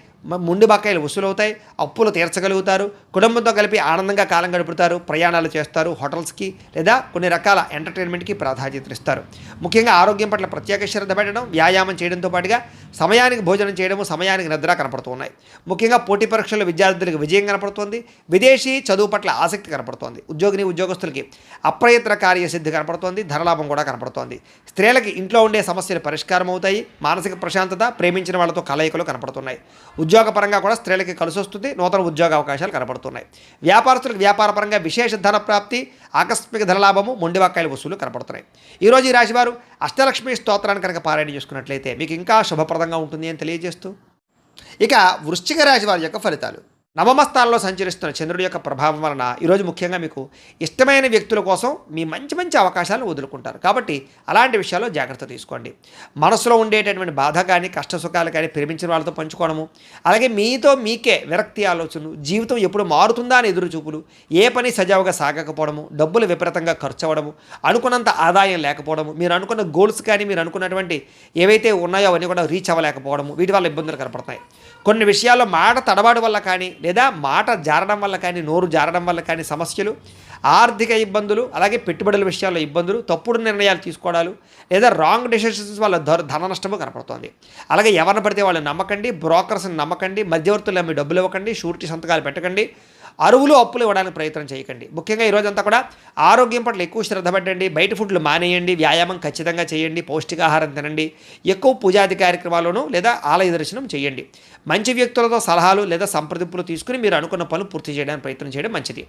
ముండి బకాయిలు వసూలవుతాయి. అప్పులు తీర్చగలుగుతారు. కుటుంబంతో కలిపి ఆనందంగా కాలం గడుపుతారు. ప్రయాణాలు చేస్తారు. హోటల్స్కి లేదా కొన్ని రకాల ఎంటర్టైన్మెంట్కి ప్రాధాన్యత ఇస్తారు. ముఖ్యంగా ఆరోగ్యం పట్ల ప్రత్యేక శ్రద్ధ పెట్టడం, వ్యాయామం చేయడంతో పాటుగా సమయానికి భోజనం చేయడము, సమయానికి నిద్ర కనపడుతూ ఉన్నాయి. ముఖ్యంగా పోటీ పరీక్షల్లో విద్యార్థులకు విజయం కనపడుతోంది. విదేశీ చదువు పట్ల ఆసక్తి కనపడుతోంది. ఉద్యోగస్తులకి అప్రయత్న కార్యసిద్ధి కనపడుతోంది. ధనలాభం కూడా కనపడుతోంది. స్త్రీలకి ఇంట్లో ఉండే సమస్యలు పరిష్కారం అవుతాయి. మానసిక ప్రశాంతత, ప్రేమించిన వాళ్ళతో కలయికలు కనపడుతున్నాయి. ఉద్యోగపరంగా కూడా స్త్రీలకి కలిసి వస్తుంది. నూతన ఉద్యోగ అవకాశాలు కనపడుతున్నాయి. వ్యాపారస్తులకు వ్యాపారపరంగా విశేష ధన ప్రాప్తి, ఆకస్మిక ధనలాభము, మొండివాకాయల వసూలు కనపడుతున్నాయి. ఈరోజు ఈ రాశివారు అష్టలక్ష్మి స్తోత్రాన్ని కనుక పారాయణ చేసుకున్నట్లయితే మీకు ఇంకా శుభప్రదంగా ఉంటుంది అని తెలియజేస్తూ, ఇక వృశ్చిక రాశి వారి యొక్క ఫలితాలు. నవమ స్థానంలో సంచరిస్తున్న చంద్రుడి యొక్క ప్రభావం వలన ఈరోజు ముఖ్యంగా మీకు ఇష్టమైన వ్యక్తుల కోసం మీ మంచి అవకాశాలను వదులుకుంటారు. కాబట్టి అలాంటి విషయాల్లో జాగ్రత్త తీసుకోండి. మనసులో ఉండేటటువంటి బాధ కానీ, కష్ట సుఖాలు కానీ ప్రేమించిన వాళ్ళతో పంచుకోవడము, అలాగే మీకే విరక్తి ఆలోచనలు, జీవితం ఎప్పుడు మారుతుందా అని ఎదురు చూపులు, ఏ పని సజావుగా సాగకపోవడము, డబ్బులు విపరీతంగా ఖర్చు అవ్వడము, అనుకున్నంత ఆదాయం లేకపోవడము, మీరు అనుకున్న గోల్స్ కానీ మీరు అనుకున్నటువంటి ఏవైతే ఉన్నాయో అవన్నీ కూడా రీచ్ అవ్వలేకపోవడము, వీటి వల్ల ఇబ్బందులు కనపడతాయి. కొన్ని విషయాల్లో మాట తడబాటు వల్ల కానీ లేదా మాట జారడం వల్ల కానీ నోరు జారడం వల్ల కానీ సమస్యలు, ఆర్థిక ఇబ్బందులు, అలాగే పెట్టుబడుల విషయాల్లో ఇబ్బందులు, తప్పుడు నిర్ణయాలు తీసుకోవడాలు లేదా రాంగ్ డెసిషన్స్ వల్ల ధన నష్టము కనపడుతోంది. అలాగే ఎవరిని పడితే వాళ్ళు నమ్మకండి, బ్రోకర్స్ని నమ్మకండి, మధ్యవర్తులు నమ్మి డబ్బులు ఇవ్వకండి, షూరిటీ సంతకాలు పెట్టకండి, అరువులు అప్పులు ఇవ్వడానికి ప్రయత్నం చేయకండి. ముఖ్యంగా ఈరోజంతా కూడా ఆరోగ్యం పట్ల ఎక్కువ శ్రద్ధ పెట్టండి, బయట ఫుడ్లు మానేయండి, వ్యాయామం ఖచ్చితంగా చేయండి, పౌష్టికాహారం తినండి, ఎక్కువ పూజాది కార్యక్రమాలను లేదా ఆలయ దర్శనం చేయండి, మంచి వ్యక్తులతో సలహాలు లేదా సంప్రదింపులు తీసుకుని మీరు అనుకున్న పనులు పూర్తి చేయడానికి ప్రయత్నం చేయడం మంచిది.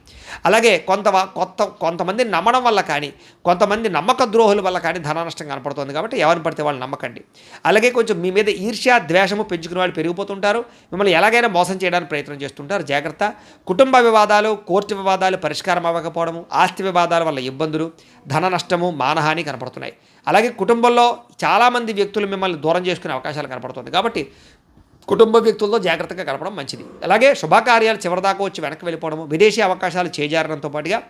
అలాగే కొంతమంది నమ్మడం వల్ల కానీ కొంతమంది నమ్మక ద్రోహుల వల్ల కానీ ధన నష్టం కనపడుతుంది కాబట్టి ఎవరిని పడితే వాళ్ళు నమ్మకండి. అలాగే కొంచెం మీ మీద ఈర్ష్య ద్వేషము పెంచుకునే వాళ్ళు పెరిగిపోతుంటారు, మిమ్మల్ని ఎలాగైనా మోసం చేయడానికి ప్రయత్నం చేస్తుంటారు, జాగ్రత్త. కుటుంబ వివాదాలు, కోర్టు వివాదాలు పరిష్కారం అవ్వకపోవడము, ఆస్తి వివాదాల వల్ల ఇబ్బందులు, ధన నష్టము, మానహాని కనపడుతున్నాయి. అలాగే కుటుంబంలో చాలామంది వ్యక్తులు మిమ్మల్ని దూరం చేసుకునే అవకాశాలు కనపడుతుంది కాబట్టి కుటుంబ వ్యక్తులతో జాగ్రత్తగా గడపడం మంచిది. అలాగే శుభకార్యాలు చివరిదాకా వచ్చి వెనక్కి వెళ్ళిపోవడము, విదేశీ అవకాశాలు చేజారడంతో పాటుగా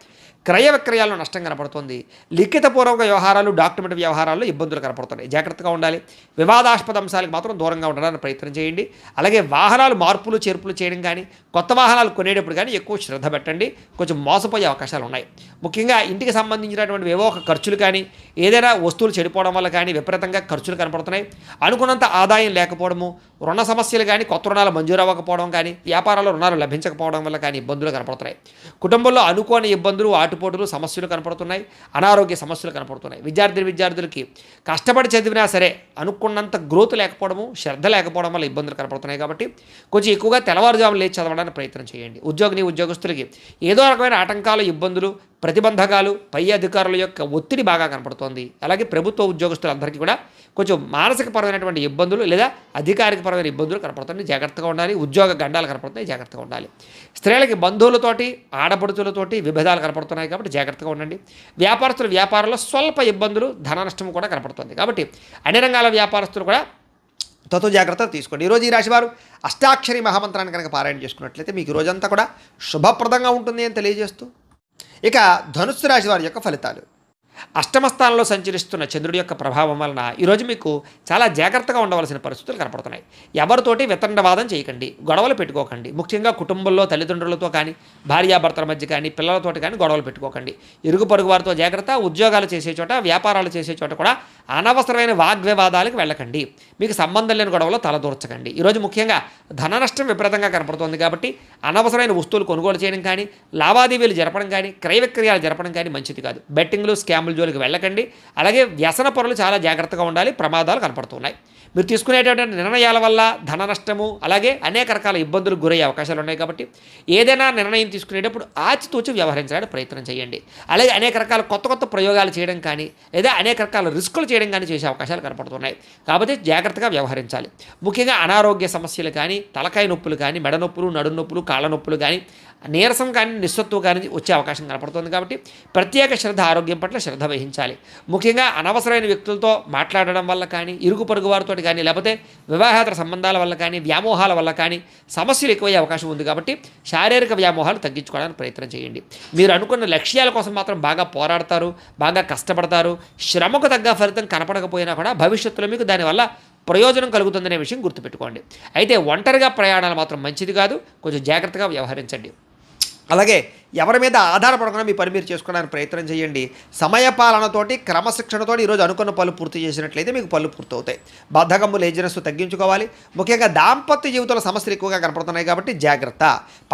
క్రయ విక్రయాల్లో నష్టం కనపడుతుంది. లిఖితపూర్వక వ్యవహారాలు, డాక్యుమెంట్ వ్యవహారాల్లో ఇబ్బందులు కనపడుతున్నాయి, జాగ్రత్తగా ఉండాలి. వివాదాస్పద అంశాలకు మాత్రం దూరంగా ఉండడానికి ప్రయత్నం చేయండి. అలాగే వాహనాలు మార్పులు చేర్పులు చేయడం కానీ కొత్త వాహనాలు కొనేటప్పుడు కానీ ఎక్కువ శ్రద్ధ పెట్టండి, కొంచెం మోసపోయే అవకాశాలు ఉన్నాయి. ముఖ్యంగా ఇంటికి సంబంధించినటువంటి ఏవో ఒక ఖర్చులు కానీ ఏదైనా వస్తువులు చెడిపోవడం వల్ల కానీ విపరీతంగా ఖర్చులు కనపడుతున్నాయి. అనుకున్నంత ఆదాయం లేకపోవడము, రుణ సమస్యలు కానీ కొత్త రుణాలు మంజూరు అవ్వకపోవడం కానీ వ్యాపారాల్లో రుణాలు లభించకపోవడం వల్ల కానీ ఇబ్బందులు కనపడుతున్నాయి. కుటుంబంలో అనుకోని ఇబ్బందులు, ఆటుపోటులు, సమస్యలు కనపడుతున్నాయి, అనారోగ్య సమస్యలు కనపడుతున్నాయి. విద్యార్థులకి కష్టపడి చదివినా సరే అనుకున్నంత గ్రోత్ లేకపోవడము, శ్రద్ధ లేకపోవడం వల్ల ఇబ్బందులు కనపడుతున్నాయి కాబట్టి కొంచెం ఎక్కువగా తెల్లవారుజామున లేచి చదవడానికి ప్రయత్నం చేయండి. ఉద్యోగస్తులకి ఏదో రకమైన ఆటంకాలు, ఇబ్బందులు, ప్రతిబంధకాలు, పై అధికారుల యొక్క ఒత్తిడి బాగా కనపడుతోంది. అలాగే ప్రభుత్వ ఉద్యోగస్తులందరికీ కూడా కొంచెం మానసికపరమైనటువంటి ఇబ్బందులు లేదా అధికారికపరమైన ఇబ్బందులు కనపడుతున్నాయి, జాగ్రత్తగా ఉండాలి. ఉద్యోగ గండాలు కనపడుతున్నాయి, జాగ్రత్తగా ఉండాలి. స్త్రీలకి బంధువులతోటి, ఆడపడుచులతోటి విభేదాలు కనపడుతున్నాయి కాబట్టి జాగ్రత్తగా ఉండండి. వ్యాపారంలో స్వల్ప ఇబ్బందులు, ధన నష్టం కూడా కనపడుతుంది కాబట్టి అన్ని రంగాల వ్యాపారస్తులు కూడా జాగ్రత్తలు తీసుకోండి. ఈరోజు ఈ రాశివారు అష్టాక్షరి మహామంత్రాన్ని కనుక పారాయణ చేసుకున్నట్లయితే మీకు రోజంతా కూడా శుభప్రదంగా ఉంటుంది అని తెలియజేస్తూ ఇక ధనుస్సు రాశి వారి యొక్క ఫలితాలు. అష్టమ స్థానంలో సంచరిస్తున్న చంద్రుడి యొక్క ప్రభావం వలన ఈరోజు మీకు చాలా జాగ్రత్తగా ఉండవలసిన పరిస్థితులు కనపడుతున్నాయి. ఎవరితోటి వితండవాదం చేయకండి, గొడవలు పెట్టుకోకండి. ముఖ్యంగా కుటుంబంలో తల్లిదండ్రులతో కానీ, భార్యాభర్తల మధ్య కానీ, పిల్లలతోటి కానీ గొడవలు పెట్టుకోకండి. ఇరుగు పొరుగు వారితో జాగ్రత్త. ఉద్యోగాలు చేసే చోట, వ్యాపారాలు చేసే చోట కూడా అనవసరమైన వాగ్వివాదాలకు వెళ్ళకండి. మీకు సంబంధం లేని గొడవలో తలదూర్చకండి. ఈరోజు ముఖ్యంగా ధన నష్టం విపరీతంగా కనపడుతుంది కాబట్టి అనవసరమైన వస్తువులు కొనుగోలు చేయడం కానీ, లావాదేవీలు జరపడం కానీ, క్రయ విక్రయాలు జరపడం కానీ మంచిది కాదు. బెట్టింగ్లు, స్కామ్లు జోలికి వెళ్ళకండి. అలాగే వ్యసన పరులు చాలా జాగ్రత్తగా ఉండాలి, ప్రమాదాలు కనపడుతున్నాయి. మీరు తీసుకునేటటువంటి నిర్ణయాల వల్ల ధన నష్టము, అలాగే అనేక రకాల ఇబ్బందులకు గురయ్యే అవకాశాలు ఉన్నాయి కాబట్టి ఏదైనా నిర్ణయం తీసుకునేటప్పుడు ఆచితూచి వ్యవహరించడానికి ప్రయత్నం చేయండి. అలాగే అనేక రకాల కొత్త ప్రయోగాలు చేయడం కానీ లేదా అనేక రకాల రిస్కులు చేయడం కానీ చేసే అవకాశాలు కనపడుతున్నాయి కాబట్టి జాగ్రత్తగా వ్యవహరించాలి. ముఖ్యంగా అనారోగ్య సమస్యలు కానీ, తలకాయ నొప్పులు కానీ, మెడ నొప్పులు, నడుము నొప్పులు, కాళ్ళ నొప్పులు కానీ, నీరసం కానీ, నిస్సత్తువు కానీ వచ్చే అవకాశం కనపడుతుంది కాబట్టి ప్రత్యేక శ్రద్ధ, ఆరోగ్యం పట్ల శ్రద్ధ వహించాలి. ముఖ్యంగా అనవసరమైన వ్యక్తులతో మాట్లాడడం వల్ల కానీ, ఇరుగు పొరుగు వారితో కానీ, లేకపోతే వివాహేతర సంబంధాల వల్ల కానీ, వ్యామోహాల వల్ల కానీ సమస్యలు ఎక్కువయ్యే అవకాశం ఉంది కాబట్టి శారీరక వ్యామోహాలు తగ్గించుకోవడానికి ప్రయత్నం చేయండి. మీరు అనుకున్న లక్ష్యాల కోసం మాత్రం బాగా పోరాడతారు, బాగా కష్టపడతారు. శ్రమకు తగ్గ ఫలితం కనపడకపోయినా కూడా భవిష్యత్తులో మీకు దానివల్ల ప్రయోజనం కలుగుతుందనే విషయం గుర్తుపెట్టుకోండి. అయితే ఒంటరిగా ప్రయాణాలు మాత్రం మంచిది కాదు, కొంచెం జాగ్రత్తగా వ్యవహరించండి. అలాగే ఎవరి మీద ఆధారపడకుండా మీ పని మీరు చేసుకోవడానికి ప్రయత్నం చేయండి. సమయపాలనతోటి, క్రమశిక్షణతోటి ఈరోజు అనుకున్న పనులు పూర్తి చేసినట్లయితే మీకు పనులు పూర్తవుతాయి. బద్ధకము, లేజినెస్ తగ్గించుకోవాలి. ముఖ్యంగా దాంపత్య జీవితంలో సమస్యలు ఎక్కువగా కనపడుతున్నాయి కాబట్టి జాగ్రత్త.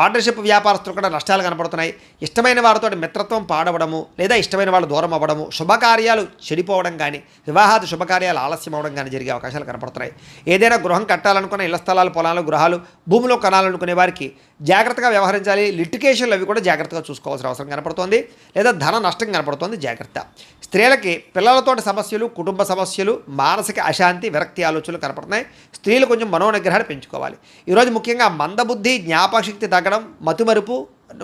పార్ట్నర్షిప్ వ్యాపారస్తులు కూడా నష్టాలు కనపడుతున్నాయి. ఇష్టమైన వారితో మిత్రత్వం పాడవడము లేదా ఇష్టమైన వాళ్ళు దూరం అవ్వడము, శుభకార్యాలు చెడిపోవడం కానీ, వివాహాది శుభకార్యాలు ఆలస్యం అవ్వడం కానీ జరిగే అవకాశాలు కనపడుతున్నాయి. ఏదైనా గృహం కట్టాలనుకున్న, ఇళ్ల స్థలాలు, పొలాలు, గృహాలు, భూమిలో కొనాలనుకునే వారికి జాగ్రత్తగా వ్యవహరించాలి. లిటిగేషన్లు అవి కూడా జాగ్రత్తగా చూసుకోవాల్సిన అవసరం కనపడుతోంది. లేదా ధన నష్టం కనపడుతోంది, జాగ్రత్త. స్త్రీలకి పిల్లలతోటి సమస్యలు, కుటుంబ సమస్యలు, మానసిక అశాంతి, విరక్తి ఆలోచనలు కనపడుతున్నాయి. స్త్రీలు కొంచెం మనోనిగ్రహాన్ని పెంచుకోవాలి. ఈరోజు ముఖ్యంగా మందబుద్ధి, జ్ఞాపకశక్తి తగ్గడం, మతిమరుపు,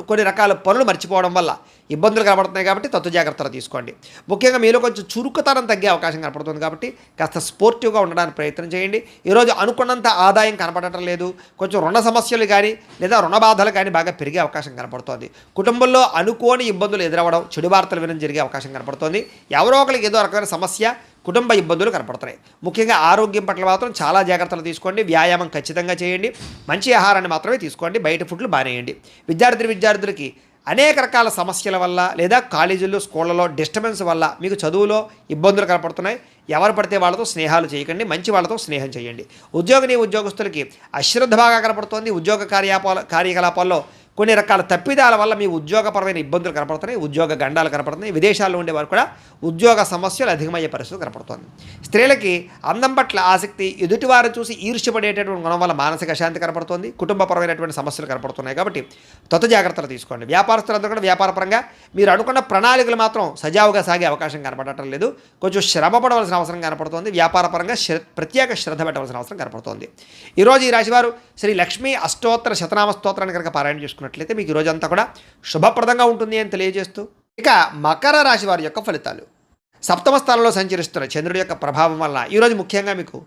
కొన్ని రకాల పనులు మర్చిపోవడం వల్ల ఇబ్బందులు కనబడుతున్నాయి కాబట్టి జాగ్రత్తలు తీసుకోండి. ముఖ్యంగా మీలో కొంచెం చురుకుతనం తగ్గే అవకాశం కనపడుతుంది కాబట్టి కాస్త స్పోర్టివ్గా ఉండడానికి ప్రయత్నం చేయండి. ఈరోజు అనుకున్నంత ఆదాయం కనపడటం లేదు. కొంచెం రుణ సమస్యలు కానీ లేదా రుణ బాధలు కానీ బాగా పెరిగే అవకాశం కనపడుతోంది. కుటుంబంలో అనుకోని ఇబ్బందులు ఎదురవ్వడం, చెడు వార్తలు వినడం జరిగే అవకాశం కనపడుతోంది. ఎవరో ఒకరికి ఏదో రకమైన సమస్య, కుటుంబ ఇబ్బందులు కనపడుతున్నాయి. ముఖ్యంగా ఆరోగ్యం పట్ల మాత్రం చాలా జాగ్రత్తలు తీసుకోండి. వ్యాయామం ఖచ్చితంగా చేయండి. మంచి ఆహారాన్ని మాత్రమే తీసుకోండి. బయట ఫుడ్లు బానేయండి. విద్యార్థులకి అనేక రకాల సమస్యల వల్ల లేదా కాలేజీల్లో స్కూళ్ళలో డిస్టర్బెన్స్ వల్ల మీకు చదువులో ఇబ్బందులు కనపడుతున్నాయి. ఎవరు పడితే వాళ్ళతో స్నేహాలు చేయకండి. మంచి వాళ్ళతో స్నేహం చేయండి. ఉద్యోగస్తులకి అశ్రద్ధ బాగా కనపడుతోంది. ఉద్యోగ కార్యకలాపాల్లో కొన్ని రకాల తప్పిదాల వల్ల మీ ఉద్యోగపరమైన ఇబ్బందులు కనపడుతున్నాయి. ఉద్యోగ గండాలు కనపడుతున్నాయి. విదేశాల్లో ఉండేవారు కూడా ఉద్యోగ సమస్యలు అధికమయ్యే పరిస్థితి కనపడుతుంది. స్త్రీలకి అందం పట్ల ఆసక్తి, ఎదుటివారు చూసి ఈర్ష్యపడేటటువంటి గుణం వల్ల మానసిక అశాంతి కనపడుతుంది. కుటుంబపరమైనటువంటి సమస్యలు కనపడుతున్నాయి. కాబట్టి జాగ్రత్తలు తీసుకోండి. వ్యాపారస్తులందరూ కూడా వ్యాపారపరంగా మీరు అనుకున్న ప్రణాళికలు మాత్రం సజావుగా సాగే అవకాశం కనపడటం లేదు. కొంచెం శ్రమ పడవలసిన అవసరం కనపడుతుంది. వ్యాపారపరంగా ప్రత్యేక శ్రద్ధ పెట్టవలసిన అవసరం కనపడుతుంది. ఈరోజు ఈ రాశివారు శ్రీ లక్ష్మీ అష్టోత్తర శతనామ స్తోత్రాన్ని కనుక పారాయణ చేసుకున్నట్లయితే మీకు ఈ రోజంతా కూడా శుభప్రదంగా ఉంటుంది అని తెలియజేస్తూ, ఇక మకర రాశి వారి యొక్క ఫలితాలు. సప్తమ స్థానంలో సంచరిస్తున్న చంద్రుడి యొక్క ప్రభావం వలన ఈరోజు ముఖ్యంగా మీకు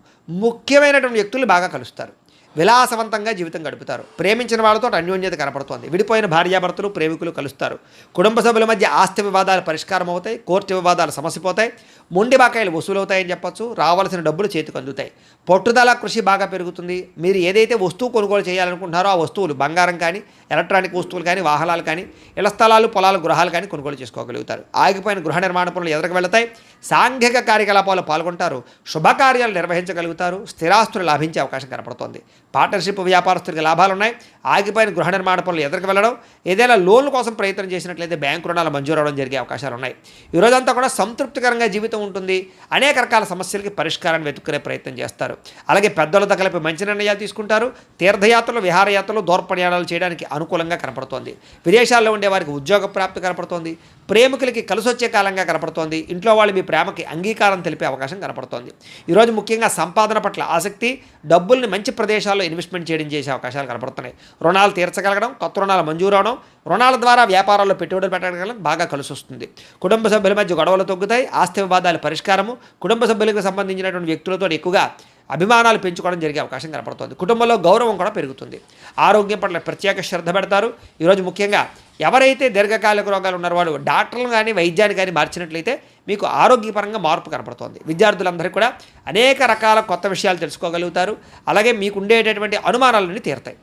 ముఖ్యమైనటువంటి వ్యక్తులు బాగా కలుస్తారు. విలాసవంతంగా జీవితం గడుపుతారు. ప్రేమించిన వాళ్ళతో అన్యోన్యత కనపడుతోంది. విడిపోయిన భార్యాభర్తలు ప్రేమికులు కలుస్తారు. కుటుంబ సభ్యుల మధ్య ఆస్తి వివాదాలు పరిష్కారం అవుతాయి. కోర్టు వివాదాలు సమసిపోతాయి. మొండి బాకాయలు వసూలవుతాయని చెప్పచ్చు. రావాల్సిన డబ్బులు చేతికి అందుతాయి. పట్టుదల కృషి బాగా పెరుగుతుంది. మీరు ఏదైతే వస్తువు కొనుగోలు చేయాలనుకుంటున్నారో ఆ వస్తువులు బంగారం కానీ, ఎలక్ట్రానిక్ వస్తువులు కానీ, వాహనాలు కానీ, ఇళ్ల స్థలాలు, పొలాలు, గృహాలు కానీ కొనుగోలు చేసుకోగలుగుతారు. ఆగిపోయిన గృహ నిర్మాణ పనులు ఎదురుకు వెళతాయి. సాంఘిక కార్యకలాపాలు పాల్గొంటారు. శుభకార్యాలు నిర్వహించగలుగుతారు. స్థిరాస్తులు లాభించే అవకాశం కనపడుతోంది. పార్ట్నర్షిప్ వ్యాపారస్తులకి లాభాలు ఉన్నాయి. ఆగిపోయిన గృహ నిర్మాణ పనులు ఎదురుకు వెళ్ళడం, ఏదైనా లోన్ల కోసం ప్రయత్నం చేసినట్లయితే బ్యాంకు రుణాలు మంజూరు అవడం జరిగే అవకాశాలు ఉన్నాయి. ఈరోజంతా కూడా సంతృప్తికరంగా జీవితం ఉంటుంది. అనేక రకాల సమస్యలకి పరిష్కారాన్ని వెతుక్కునే ప్రయత్నం చేస్తారు. అలాగే పెద్దలతో కలిపి మంచి నిర్ణయాలు తీసుకుంటారు. తీర్థయాత్రలు, విహారయాత్రలు, దూర ప్రయాణాలు చేయడానికి అనుకూలంగా కనపడుతోంది. విదేశాల్లో ఉండే వారికి ఉద్యోగ ప్రాప్తి కనపడుతోంది. ప్రేమికులకి కలిసొచ్చే కాలంగా కనపడుతోంది. ఇంట్లో వాళ్ళు మీ ప్రేమకి అంగీకారం తెలిపే అవకాశం కనపడుతోంది. ఈరోజు ముఖ్యంగా సంపాదన పట్ల ఆసక్తి, డబ్బుల్ని మంచి ప్రదేశాల్లో ఇన్వెస్ట్మెంట్ చేయడం చేసే అవకాశాలు కనపడుతున్నాయి. రుణాలు తీర్చగలగడం, కొత్త రుణాలు మంజూరు అవడం, రుణాల ద్వారా వ్యాపారాల్లో పెట్టుబడులు పెట్టడం బాగా కలిసి వస్తుంది. కుటుంబ సభ్యుల మధ్య గొడవలు తగ్గుతాయి. ఆస్తి వివాదాల పరిష్కారము, కుటుంబ సభ్యులకు సంబంధించినటువంటి వ్యక్తులతో ఎక్కువగా అభిమానాలు పెంచుకోవడం జరిగే అవకాశం కనపడుతుంది. కుటుంబంలో గౌరవం కూడా పెరుగుతుంది. ఆరోగ్యం పట్ల ప్రత్యేక శ్రద్ధ పెడతారు. ఈరోజు ముఖ్యంగా ఎవరైతే దీర్ఘకాలిక రోగాలు ఉన్నారో వాళ్ళు డాక్టర్లను కానీ వైద్యాన్ని కానీ మార్చినట్లయితే మీకు ఆరోగ్యపరంగా మార్పు కనపడుతోంది. విద్యార్థులందరికీ కూడా అనేక రకాల కొత్త విషయాలు తెలుసుకోగలుగుతారు. అలాగే మీకు ఉండేటటువంటి అనుమానాలన్నీ తీరుతాయి.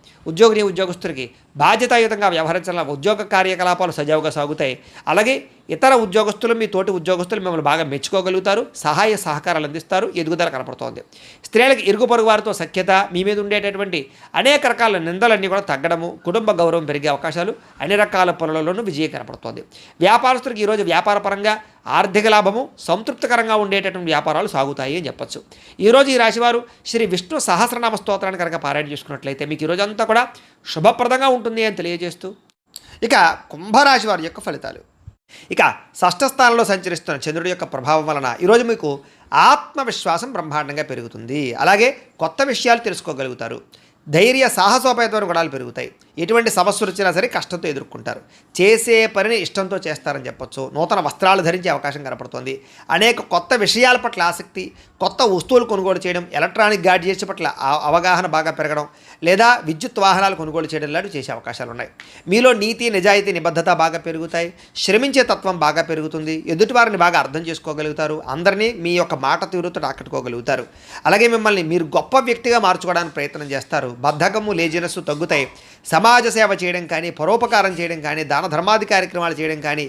ఉద్యోగస్తులకి బాధ్యతాయుతంగా వ్యవహరించాలని ఉద్యోగ కార్యకలాపాలు సజావుగా సాగుతాయి. అలాగే ఇతర ఉద్యోగస్తులు, మీ తోటి ఉద్యోగస్తులు మిమ్మల్ని బాగా మెచ్చుకోగలుగుతారు. సహాయ సహకారాలు అందిస్తారు. ఎదుగుదల కనపడుతోంది. స్త్రీలకు ఇరుగు పొరుగు వారితో సఖ్యత, మీ మీద ఉండేటటువంటి అనేక రకాల నిందలన్నీ కూడా తగ్గడము, కుటుంబ గౌరవం పెరిగే అవకాశాలు, అన్ని రకాల పనులలోనూ విజయం కనపడుతోంది. వ్యాపారస్తులకు ఈరోజు వ్యాపారపరంగా ఆర్థిక లాభము, సంతృప్తికరంగా ఉండేటటువంటి వ్యాపారాలు సాగుతాయి అని చెప్పచ్చు. ఈరోజు ఈ రాశివారు శ్రీ విష్ణు సహస్రనామ స్తోత్రాన్ని కనుక పారాయణ చేసుకున్నట్లయితే మీకు ఈరోజు అంతా కూడా శుభప్రదంగా ఉంటుంది అని తెలియజేస్తూ, ఇక కుంభరాశి వారి యొక్క ఫలితాలు. ఇక షష్ఠ స్థానంలో సంచరిస్తున్న చంద్రుడి యొక్క ప్రభావం వలన ఈరోజు మీకు ఆత్మవిశ్వాసం బ్రహ్మాండంగా పెరుగుతుంది. అలాగే కొత్త విషయాలు తెలుసుకోగలుగుతారు. ధైర్య సాహసోపేతమైన గుణాలు పెరుగుతాయి. ఎటువంటి సమస్యలు వచ్చినా సరే కష్టంతో ఎదుర్కొంటారు. చేసే పనిని ఇష్టంతో చేస్తారని చెప్పొచ్చు. నూతన వస్త్రాలు ధరించే అవకాశం కనపడుతుంది. అనేక కొత్త విషయాల పట్ల ఆసక్తి, కొత్త వస్తువులు కొనుగోలు చేయడం, ఎలక్ట్రానిక్ గాడ్జెట్స్ పట్ల అవగాహన బాగా పెరగడం, లేదా విద్యుత్ వాహనాలు కొనుగోలు చేయడం లాంటివి చేసే అవకాశాలు ఉన్నాయి. మీలో నీతి, నిజాయితీ, నిబద్ధత బాగా పెరుగుతాయి. శ్రమించే తత్వం బాగా పెరుగుతుంది. ఎదుటివారిని బాగా అర్థం చేసుకోగలుగుతారు. అందరినీ మీ యొక్క మాట తీరుతో ఆకట్టుకోగలుగుతారు. అలాగే మిమ్మల్ని మీరు గొప్ప వ్యక్తిగా మార్చుకోవడానికి ప్రయత్నం చేస్తారు. బద్ధకము, లేజినెస్ తగ్గుతాయి. సమాజ సేవ చేయడం కానీ, పరోపకారం చేయడం కానీ, దాన ధర్మాది కార్యక్రమాలు చేయడం కానీ,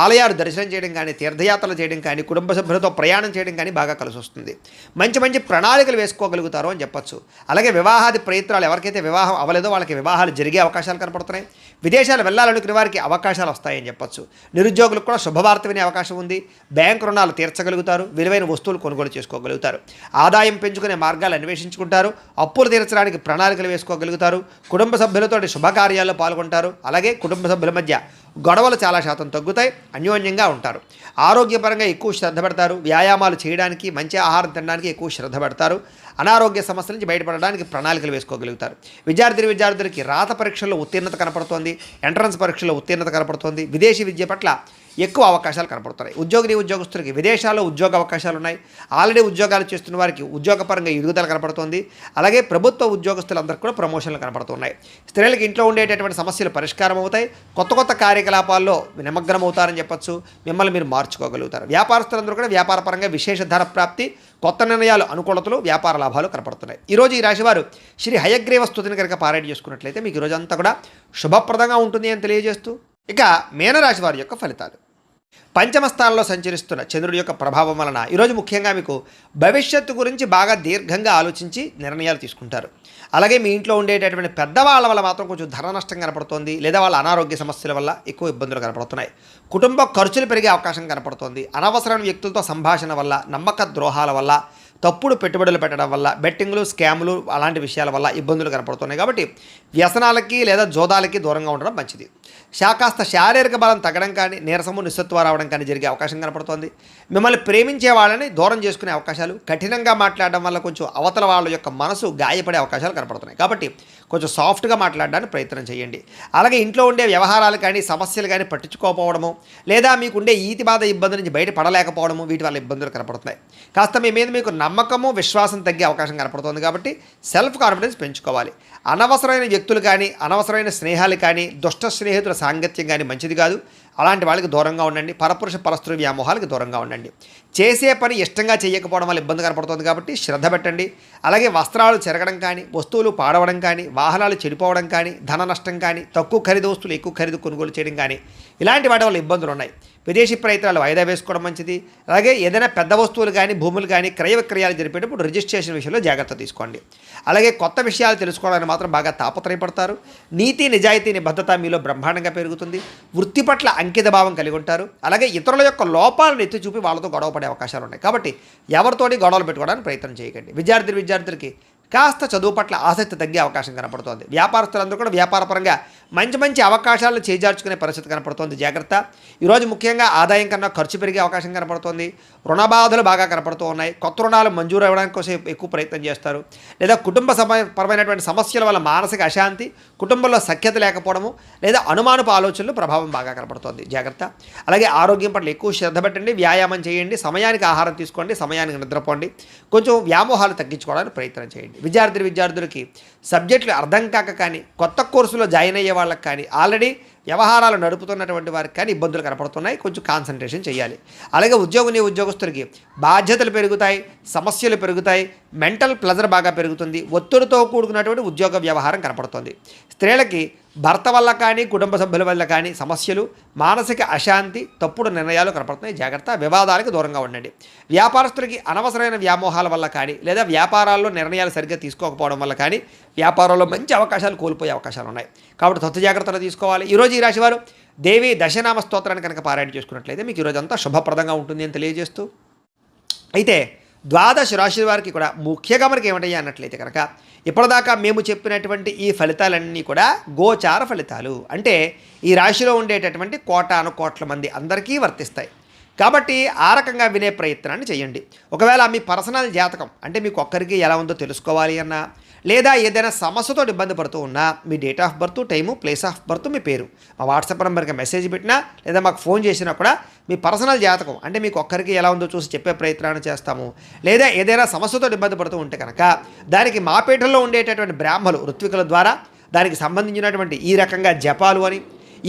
ఆలయాలు దర్శనం చేయడం కానీ, తీర్థయాత్రలు చేయడం కానీ, కుటుంబ సభ్యులతో ప్రయాణం చేయడం కానీ బాగా కలిసి వస్తుంది. మంచి మంచి ప్రణాళికలు వేసుకోగలుగుతారు అని చెప్పచ్చు. అలాగే వివాహాది ప్రయత్నాలు, ఎవరికైతే వివాహం అవ్వలేదో వాళ్ళకి వివాహాలు జరిగే అవకాశాలు కనపడుతున్నాయి. విదేశాలు వెళ్ళాలనుకునే వారికి అవకాశాలు వస్తాయని చెప్పచ్చు. నిరుద్యోగులకు కూడా శుభవార్త వినే అవకాశం ఉంది. బ్యాంకు రుణాలు తీర్చగలుగుతారు. విలువైన వస్తువులు కొనుగోలు చేసుకోగలుగుతారు. ఆదాయం పెంచుకునే మార్గాలు అన్వేషించుకుంటారు. అప్పులు తీర్చడానికి ప్రణాళికలు వేసుకోగలుగుతారు. కుటుంబ సభ్యులతో శుభకార్యాల్లో పాల్గొంటారు. అలాగే కుటుంబ సభ్యుల మధ్య గొడవలు చాలా శాతం తగ్గుతాయి. అన్యోన్యంగా ఉంటారు. ఆరోగ్యపరంగా ఎక్కువ శ్రద్ధ పెడతారు. వ్యాయామాలు చేయడానికి, మంచి ఆహారం తినడానికి ఎక్కువ శ్రద్ధ పెడతారు. అనారోగ్య సమస్యల నుంచి బయటపడడానికి ప్రణాళికలు వేసుకోగలుగుతారు. విద్యార్థులకి రాత పరీక్షల్లో ఉత్తీర్ణత కనపడుతోంది, ఎంట్రన్స్ పరీక్షల్లో ఉత్తీర్ణత కనపడుతోంది. విదేశీ విద్య పట్ల ఎక్కువ అవకాశాలు కనపడుతున్నాయి. ఉద్యోగస్తులకి విదేశాల్లో ఉద్యోగ అవకాశాలు ఉన్నాయి. ఆల్రెడీ ఉద్యోగాలు చేస్తున్న వారికి ఉద్యోగపరంగా ఎదుగుదల కనపడుతోంది. అలాగే ప్రభుత్వ ఉద్యోగస్తులందరికీ కూడా ప్రమోషన్లు కనపడుతున్నాయి. స్త్రీలకు ఇంట్లో ఉండేటటువంటి సమస్యలు పరిష్కారం అవుతాయి. కొత్త కార్యకలాపాల్లో నిమగ్నం అవుతారని చెప్పొచ్చు. మిమ్మల్ని మీరు మార్చుకోగలుగుతారు. వ్యాపారస్తులందరూ కూడా వ్యాపారపరంగా విశేష ధన ప్రాప్తి, కొత్త నిర్ణయాలు, అనుకూలతలు, వ్యాపార లాభాలు కనపడుతున్నాయి. ఈరోజు ఈ రాశివారు శ్రీ హయగ్రీవ స్తుతిని కనుక పారాయణ చేసుకున్నట్లయితే మీకు ఈరోజు అంతా కూడా శుభప్రదంగా ఉంటుంది అని తెలియజేస్తూ, ఇక మీనరాశి వారి యొక్క ఫలితాలు. పంచమ స్థానంలో సంచరిస్తున్న చంద్రుడి యొక్క ప్రభావం వలన ఈరోజు ముఖ్యంగా మీకు భవిష్యత్తు గురించి బాగా దీర్ఘంగా ఆలోచించి నిర్ణయాలు తీసుకుంటారు. అలాగే మీ ఇంట్లో ఉండేటటువంటి పెద్దవాళ్ళ వల్ల మాత్రం కొంచెం ధన నష్టం కనపడుతోంది, లేదా వాళ్ళ అనారోగ్య సమస్యల వల్ల ఎక్కువ ఇబ్బందులు కనపడుతున్నాయి. కుటుంబ ఖర్చులు పెరిగే అవకాశం కనపడుతోంది. అనవసరమైన వ్యక్తులతో సంభాషణ వల్ల, నమ్మక ద్రోహాల వల్ల, తప్పుడు పెట్టుబడులు పెట్టడం వల్ల, బెట్టింగ్లు, స్కాములు అలాంటి విషయాల వల్ల ఇబ్బందులు కనపడుతున్నాయి. కాబట్టి వ్యసనాలకి లేదా జోదాలకి దూరంగా ఉండడం మంచిది. కాస్త శారీరక బలం తగ్గడం కానీ, నీరసము, నిస్సత్వ రావడం కానీ జరిగే అవకాశం కనపడుతోంది. మిమ్మల్ని ప్రేమించే వాళ్ళని దూరం చేసుకునే అవకాశాలు, కఠినంగా మాట్లాడడం వల్ల కొంచెం అవతల వాళ్ళ యొక్క మనసు గాయపడే అవకాశాలు కనపడుతున్నాయి. కాబట్టి కొంచెం సాఫ్ట్గా మాట్లాడడానికి ప్రయత్నం చేయండి. అలాగే ఇంట్లో ఉండే వ్యవహారాలు కానీ, సమస్యలు కానీ పట్టించుకోకపోవడము, లేదా మీకుండే ఈతి బాధ ఇబ్బంది నుంచి బయటపడలేకపోవడము, వీటి వల్ల ఇబ్బందులు కనపడుతున్నాయి. కాస్త మీ మీద మీకు నమ్మకము, విశ్వాసం తగ్గే అవకాశం కనపడుతుంది. కాబట్టి సెల్ఫ్ కాన్ఫిడెన్స్ పెంచుకోవాలి. అనవసరమైన వ్యక్తులు కానీ, అనవసరమైన స్నేహాలు కానీ, దుష్ట స్నేహితుల సాంగత్యం కానీ మంచిది కాదు. అలాంటి వాళ్ళకి దూరంగా ఉండండి. పరపురుష పరస్త్రీ వ్యామోహాలకు దూరంగా ఉండండి. చేసే పని ఇష్టంగా చేయకపోవడం వల్ల ఇబ్బంది కనపడుతుంది. కాబట్టి శ్రద్ధ పెట్టండి. అలాగే వస్త్రాలు చెరగడం కానీ, వస్తువులు పాడవడం కానీ, వాహనాలు చెడిపోవడం కానీ, ధన నష్టం కానీ, తక్కువ ఖరీదు వస్తువులు ఎక్కువ ఖరీదు కొనుగోలు చేయడం కానీ, ఇలాంటి వాటి వల్ల ఇబ్బందులు ఉన్నాయి. విదేశీ ప్రయత్నాలు వాయిదా వేసుకోవడం మంచిది. అలాగే ఏదైనా పెద్ద వస్తువులు కానీ, భూములు కానీ క్రయ విక్రయాలు జరిపేటప్పుడు రిజిస్ట్రేషన్ విషయంలో జాగ్రత్త తీసుకోండి. అలాగే కొత్త విషయాలు తెలుసుకోవడానికి మాత్రం బాగా తాపత్రయపడతారు. నీతి, నిజాయితీ, నిబద్ధత మీలో బ్రహ్మాండంగా పెరుగుతుంది. వృత్తి పట్ల అంకిత భావం కలిగి ఉంటారు. అలాగే ఇతరుల యొక్క లోపాలను ఎత్తి చూపి వాళ్ళతో గొడవ పడే అవకాశాలు ఉన్నాయి. కాబట్టి ఎవరితోటి గొడవలు పెట్టుకోవడానికి ప్రయత్నం చేయకండి. విద్యార్థులకి కాస్త చదువు పట్ల ఆసక్తి తగ్గే అవకాశం కనపడుతోంది. వ్యాపారస్తులందరూ కూడా వ్యాపారపరంగా మంచి అవకాశాలను చేజార్చుకునే పరిస్థితి కనపడుతోంది. జాగ్రత్త. ఈరోజు ముఖ్యంగా ఆదాయం కన్నా ఖర్చు పెరిగే అవకాశం కనపడుతోంది. రుణబాధలు బాగా కనపడుతూ ఉన్నాయి. కొత్త రుణాలు మంజూరు అవ్వడానికి కోసం ఎక్కువ ప్రయత్నం చేస్తారు. లేదా కుటుంబ పరమైనటువంటి సమస్యల వల్ల మానసిక అశాంతి, కుటుంబంలో సఖ్యత లేకపోవడము, లేదా అనుమానపు ఆలోచనలు ప్రభావం బాగా కనపడుతోంది. జాగ్రత్త. అలాగే ఆరోగ్యం పట్ల ఎక్కువ శ్రద్ధ పెట్టండి. వ్యాయామం చేయండి. సమయానికి ఆహారం తీసుకోండి. సమయానికి నిద్రపోండి. కొంచెం వ్యామోహాలు తగ్గించుకోవడానికి ప్రయత్నం చేయండి. విద్యార్థులకి సబ్జెక్టులు అర్థం కాక కానీ, కొత్త కోర్సులో జాయిన్ అయ్యే వాళ్ళకి కానీ, ఆల్రెడీ వ్యవహారాలు నడుపుతున్నటువంటి వారికి కానీ ఇబ్బందులు కనపడుతున్నాయి. కొంచెం కాన్సన్ట్రేషన్ చేయాలి. అలాగే ఉద్యోగస్తులకి బాధ్యతలు పెరుగుతాయి, సమస్యలు పెరుగుతాయి, మెంటల్ ప్లెజర్ బాగా పెరుగుతుంది, ఒత్తిడితో కూడుకున్నటువంటి ఉద్యోగ వ్యవహారం కనపడుతుంది. స్త్రీలకి భర్త వల్ల కానీ, కుటుంబ సభ్యుల వల్ల కానీ సమస్యలు, మానసిక అశాంతి, తప్పుడు నిర్ణయాలు కనపడుతున్నాయి. జాగ్రత్త. వివాదాలకు దూరంగా ఉండండి. వ్యాపారస్తులకి అనవసరమైన వ్యామోహాల వల్ల కానీ, లేదా వ్యాపారాల్లో నిర్ణయాలు సరిగ్గా తీసుకోకపోవడం వల్ల కానీ వ్యాపారంలో మంచి అవకాశాలు కోల్పోయే అవకాశాలు ఉన్నాయి. కాబట్టి తొత్తు జాగ్రత్తలు తీసుకోవాలి. ఈరోజు ఈ రాశివారు దేవి దశనామ స్తోత్రాన్ని కనుక పారాయణ చేసుకున్నట్లయితే మీకు ఈరోజు అంతా శుభప్రదంగా ఉంటుంది అని తెలియజేస్తూ, అయితే ద్వాదశ రాశి వారికి కూడా ముఖ్యంగా మనకి ఏమిటయ్యా అన్నట్లయితే కనుక ఇప్పటిదాకా మేము చెప్పినటువంటి ఈ ఫలితాలన్నీ కూడా గోచార ఫలితాలు. అంటే ఈ రాశిలో ఉండేటటువంటి కోటాను మంది అందరికీ వర్తిస్తాయి. కాబట్టి ఆ రకంగా వినే ప్రయత్నాన్ని చేయండి. ఒకవేళ మీ పర్సనల్ జాతకం అంటే మీకు ఒక్కరికి ఎలా ఉందో తెలుసుకోవాలి అన్నా, లేదా ఏదైనా సమస్యతో ఇబ్బంది పడుతూ ఉన్నా మీ date of birth, time, place of birth, మీ పేరు మా వాట్సాప్ నెంబర్కి మెసేజ్ పెట్టినా, లేదా మాకు ఫోన్ చేసినా కూడా మీ పర్సనల్ జాతకం అంటే మీకు ఒక్కరికి ఎలా ఉందో చూసి చెప్పే ప్రయత్నాన్ని చేస్తాము. లేదా ఏదైనా సమస్యతో ఇబ్బంది పడుతూ ఉంటే కనుక దానికి మా పీఠంలో ఉండేటటువంటి బ్రాహ్మలు, ఋత్వికుల ద్వారా దానికి సంబంధించినటువంటి ఈ రకంగా జపాలు అని,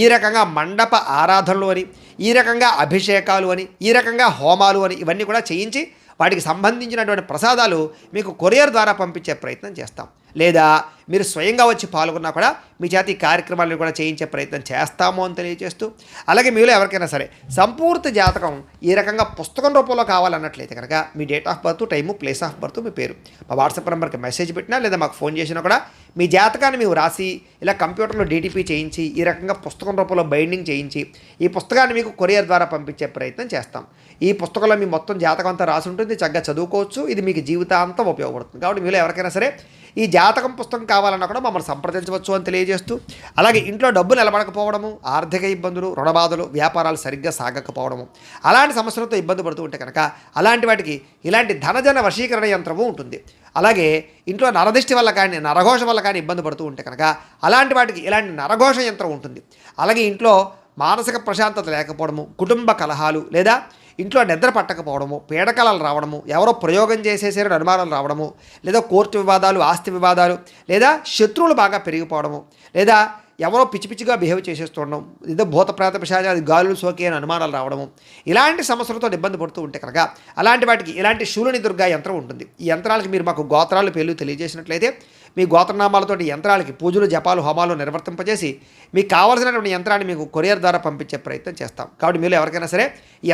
ఈ రకంగా మండప ఆరాధనలు అని, ఈ రకంగా అభిషేకాలు అని, ఈ రకంగా హోమాలు అని ఇవన్నీ కూడా చేయించి వాటికి సంబంధించినటువంటి ప్రసాదాలు మీకు కొరియర్ ద్వారా పంపించే ప్రయత్నం చేస్తాం. లేదా మీరు స్వయంగా వచ్చి పాల్గొన్నా కూడా మీ చేత ఈ కార్యక్రమాలను కూడా చేయించే ప్రయత్నం చేస్తాము అని తెలియజేస్తూ, అలాగే మీలో ఎవరికైనా సరే సంపూర్తి జాతకం ఈ రకంగా పుస్తకం రూపంలో కావాలన్నట్లయితే కనుక మీ date of birth, time, place of birth, మీ పేరు మా వాట్సాప్ నెంబర్కి మెసేజ్ పెట్టినా, లేదా మాకు ఫోన్ చేసినా కూడా మీ జాతకాన్ని మేము రాసి ఇలా కంప్యూటర్లో డీటీపీ చేయించి ఈ రకంగా పుస్తకం రూపంలో బైండింగ్ చేయించి ఈ పుస్తకాన్ని మీకు కొరియర్ ద్వారా పంపించే ప్రయత్నం చేస్తాం. ఈ పుస్తకంలో మీ మొత్తం జాతకం అంతా రాసి ఉంటుంది. చక్కగా చదువుకోవచ్చు. ఇది మీకు జీవితాంతం ఉపయోగపడుతుంది. కాబట్టి మీలో ఎవరికైనా సరే ఈ జాతకం పుస్తకం కావాలన్నా కూడా మమ్మల్ని సంప్రదించవచ్చు అని తెలియజేస్తూ, అలాగే ఇంట్లో డబ్బు నిలబడకపోవడము, ఆర్థిక ఇబ్బందులు, రుణబాధలు, వ్యాపారాలు సరిగ్గా సాగకపోవడము, అలాంటి సమస్యలతో ఇబ్బంది పడుతూ ఉంటే కనుక అలాంటి వాటికి ఇలాంటి ధనజన వశీకరణ యంత్రము ఉంటుంది. అలాగే ఇంట్లో నరదిష్టి వల్ల కానీ, నరఘోష వల్ల కానీ ఇబ్బంది పడుతూ ఉంటే కనుక అలాంటి వాటికి ఇలాంటి నరఘోష యంత్రం ఉంటుంది. అలాగే ఇంట్లో మానసిక ప్రశాంతత లేకపోవడము, కుటుంబ కలహాలు, లేదా ఇంట్లో నిద్ర పట్టకపోవడము, పీడకలలు రావడము, ఎవరో ప్రయోగం చేసేసారని అనుమానాలు రావడము, లేదా కోర్టు వివాదాలు, ఆస్తి వివాదాలు, లేదా శత్రువులు బాగా పెరిగిపోవడము, లేదా ఎవరో పిచ్చి పిచ్చిగా బిహేవ్ చేసేస్తుండడం, ఏదో భూత ప్రేత పిశాచ అది గాలులు సోకి అని అనుమానాలు రావడము, ఇలాంటి సమస్యలతో ఇబ్బంది పడుతూ ఉంటే కనుక అలాంటి వాటికి ఇలాంటి శూలిని దుర్గా యంత్రం ఉంటుంది. ఈ యంత్రాలకి మీరు మాకు గోత్రాలు పేర్లు తెలియజేసినట్లయితే మీ గోత్రనామాలతోటి యంత్రాలకి పూజలు, జపాలు, హోమాలు నిర్వర్తింపజేసి మీకు కావాల్సినటువంటి యంత్రాన్ని మీకు కొరియర్ ద్వారా పంపించే ప్రయత్నం చేస్తాం. కాబట్టి మీరు ఎవరికైనా సరే ఈ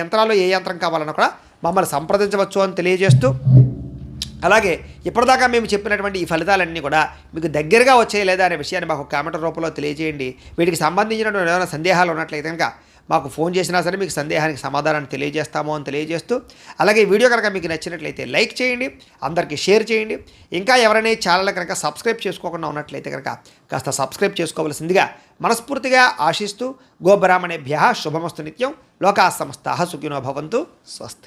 యంత్రాల్లో ఏ యంత్రం కావాలన్నా కూడా మమ్మల్ని సంప్రదించవచ్చు అని తెలియజేస్తూ, అలాగే ఇప్పటిదాకా మేము చెప్పినటువంటి ఈ ఫలితాలన్నీ కూడా మీకు దగ్గరగా వచ్చాయి లేదా అనే విషయాన్ని మాకు కామెంట్ రూపంలో తెలియజేయండి. వీటికి సంబంధించినటువంటి ఏమైనా సందేహాలు ఉన్నట్లయితే కనుక మాకు ఫోన్ చేసినా సరే మీకు సందేహానికి సమాధానాన్ని తెలియజేస్తాము అని తెలియజేస్తూ, అలాగే ఈ వీడియో కనుక మీకు నచ్చినట్లయితే లైక్ చేయండి, అందరికీ షేర్ చేయండి. ఇంకా ఎవరైనా ఈ ఛానల్ కనుక సబ్స్క్రైబ్ చేసుకోకుండా ఉన్నట్లయితే కనుక కాస్త సబ్స్క్రైబ్ చేసుకోవలసిందిగా మనస్ఫూర్తిగా ఆశిస్తూ, గోబ్రాహ్మణేభ్యః శుభమస్తు నిత్యం, లోకాః సమస్తాః సుఖినో భవంతు. స్వస్తి.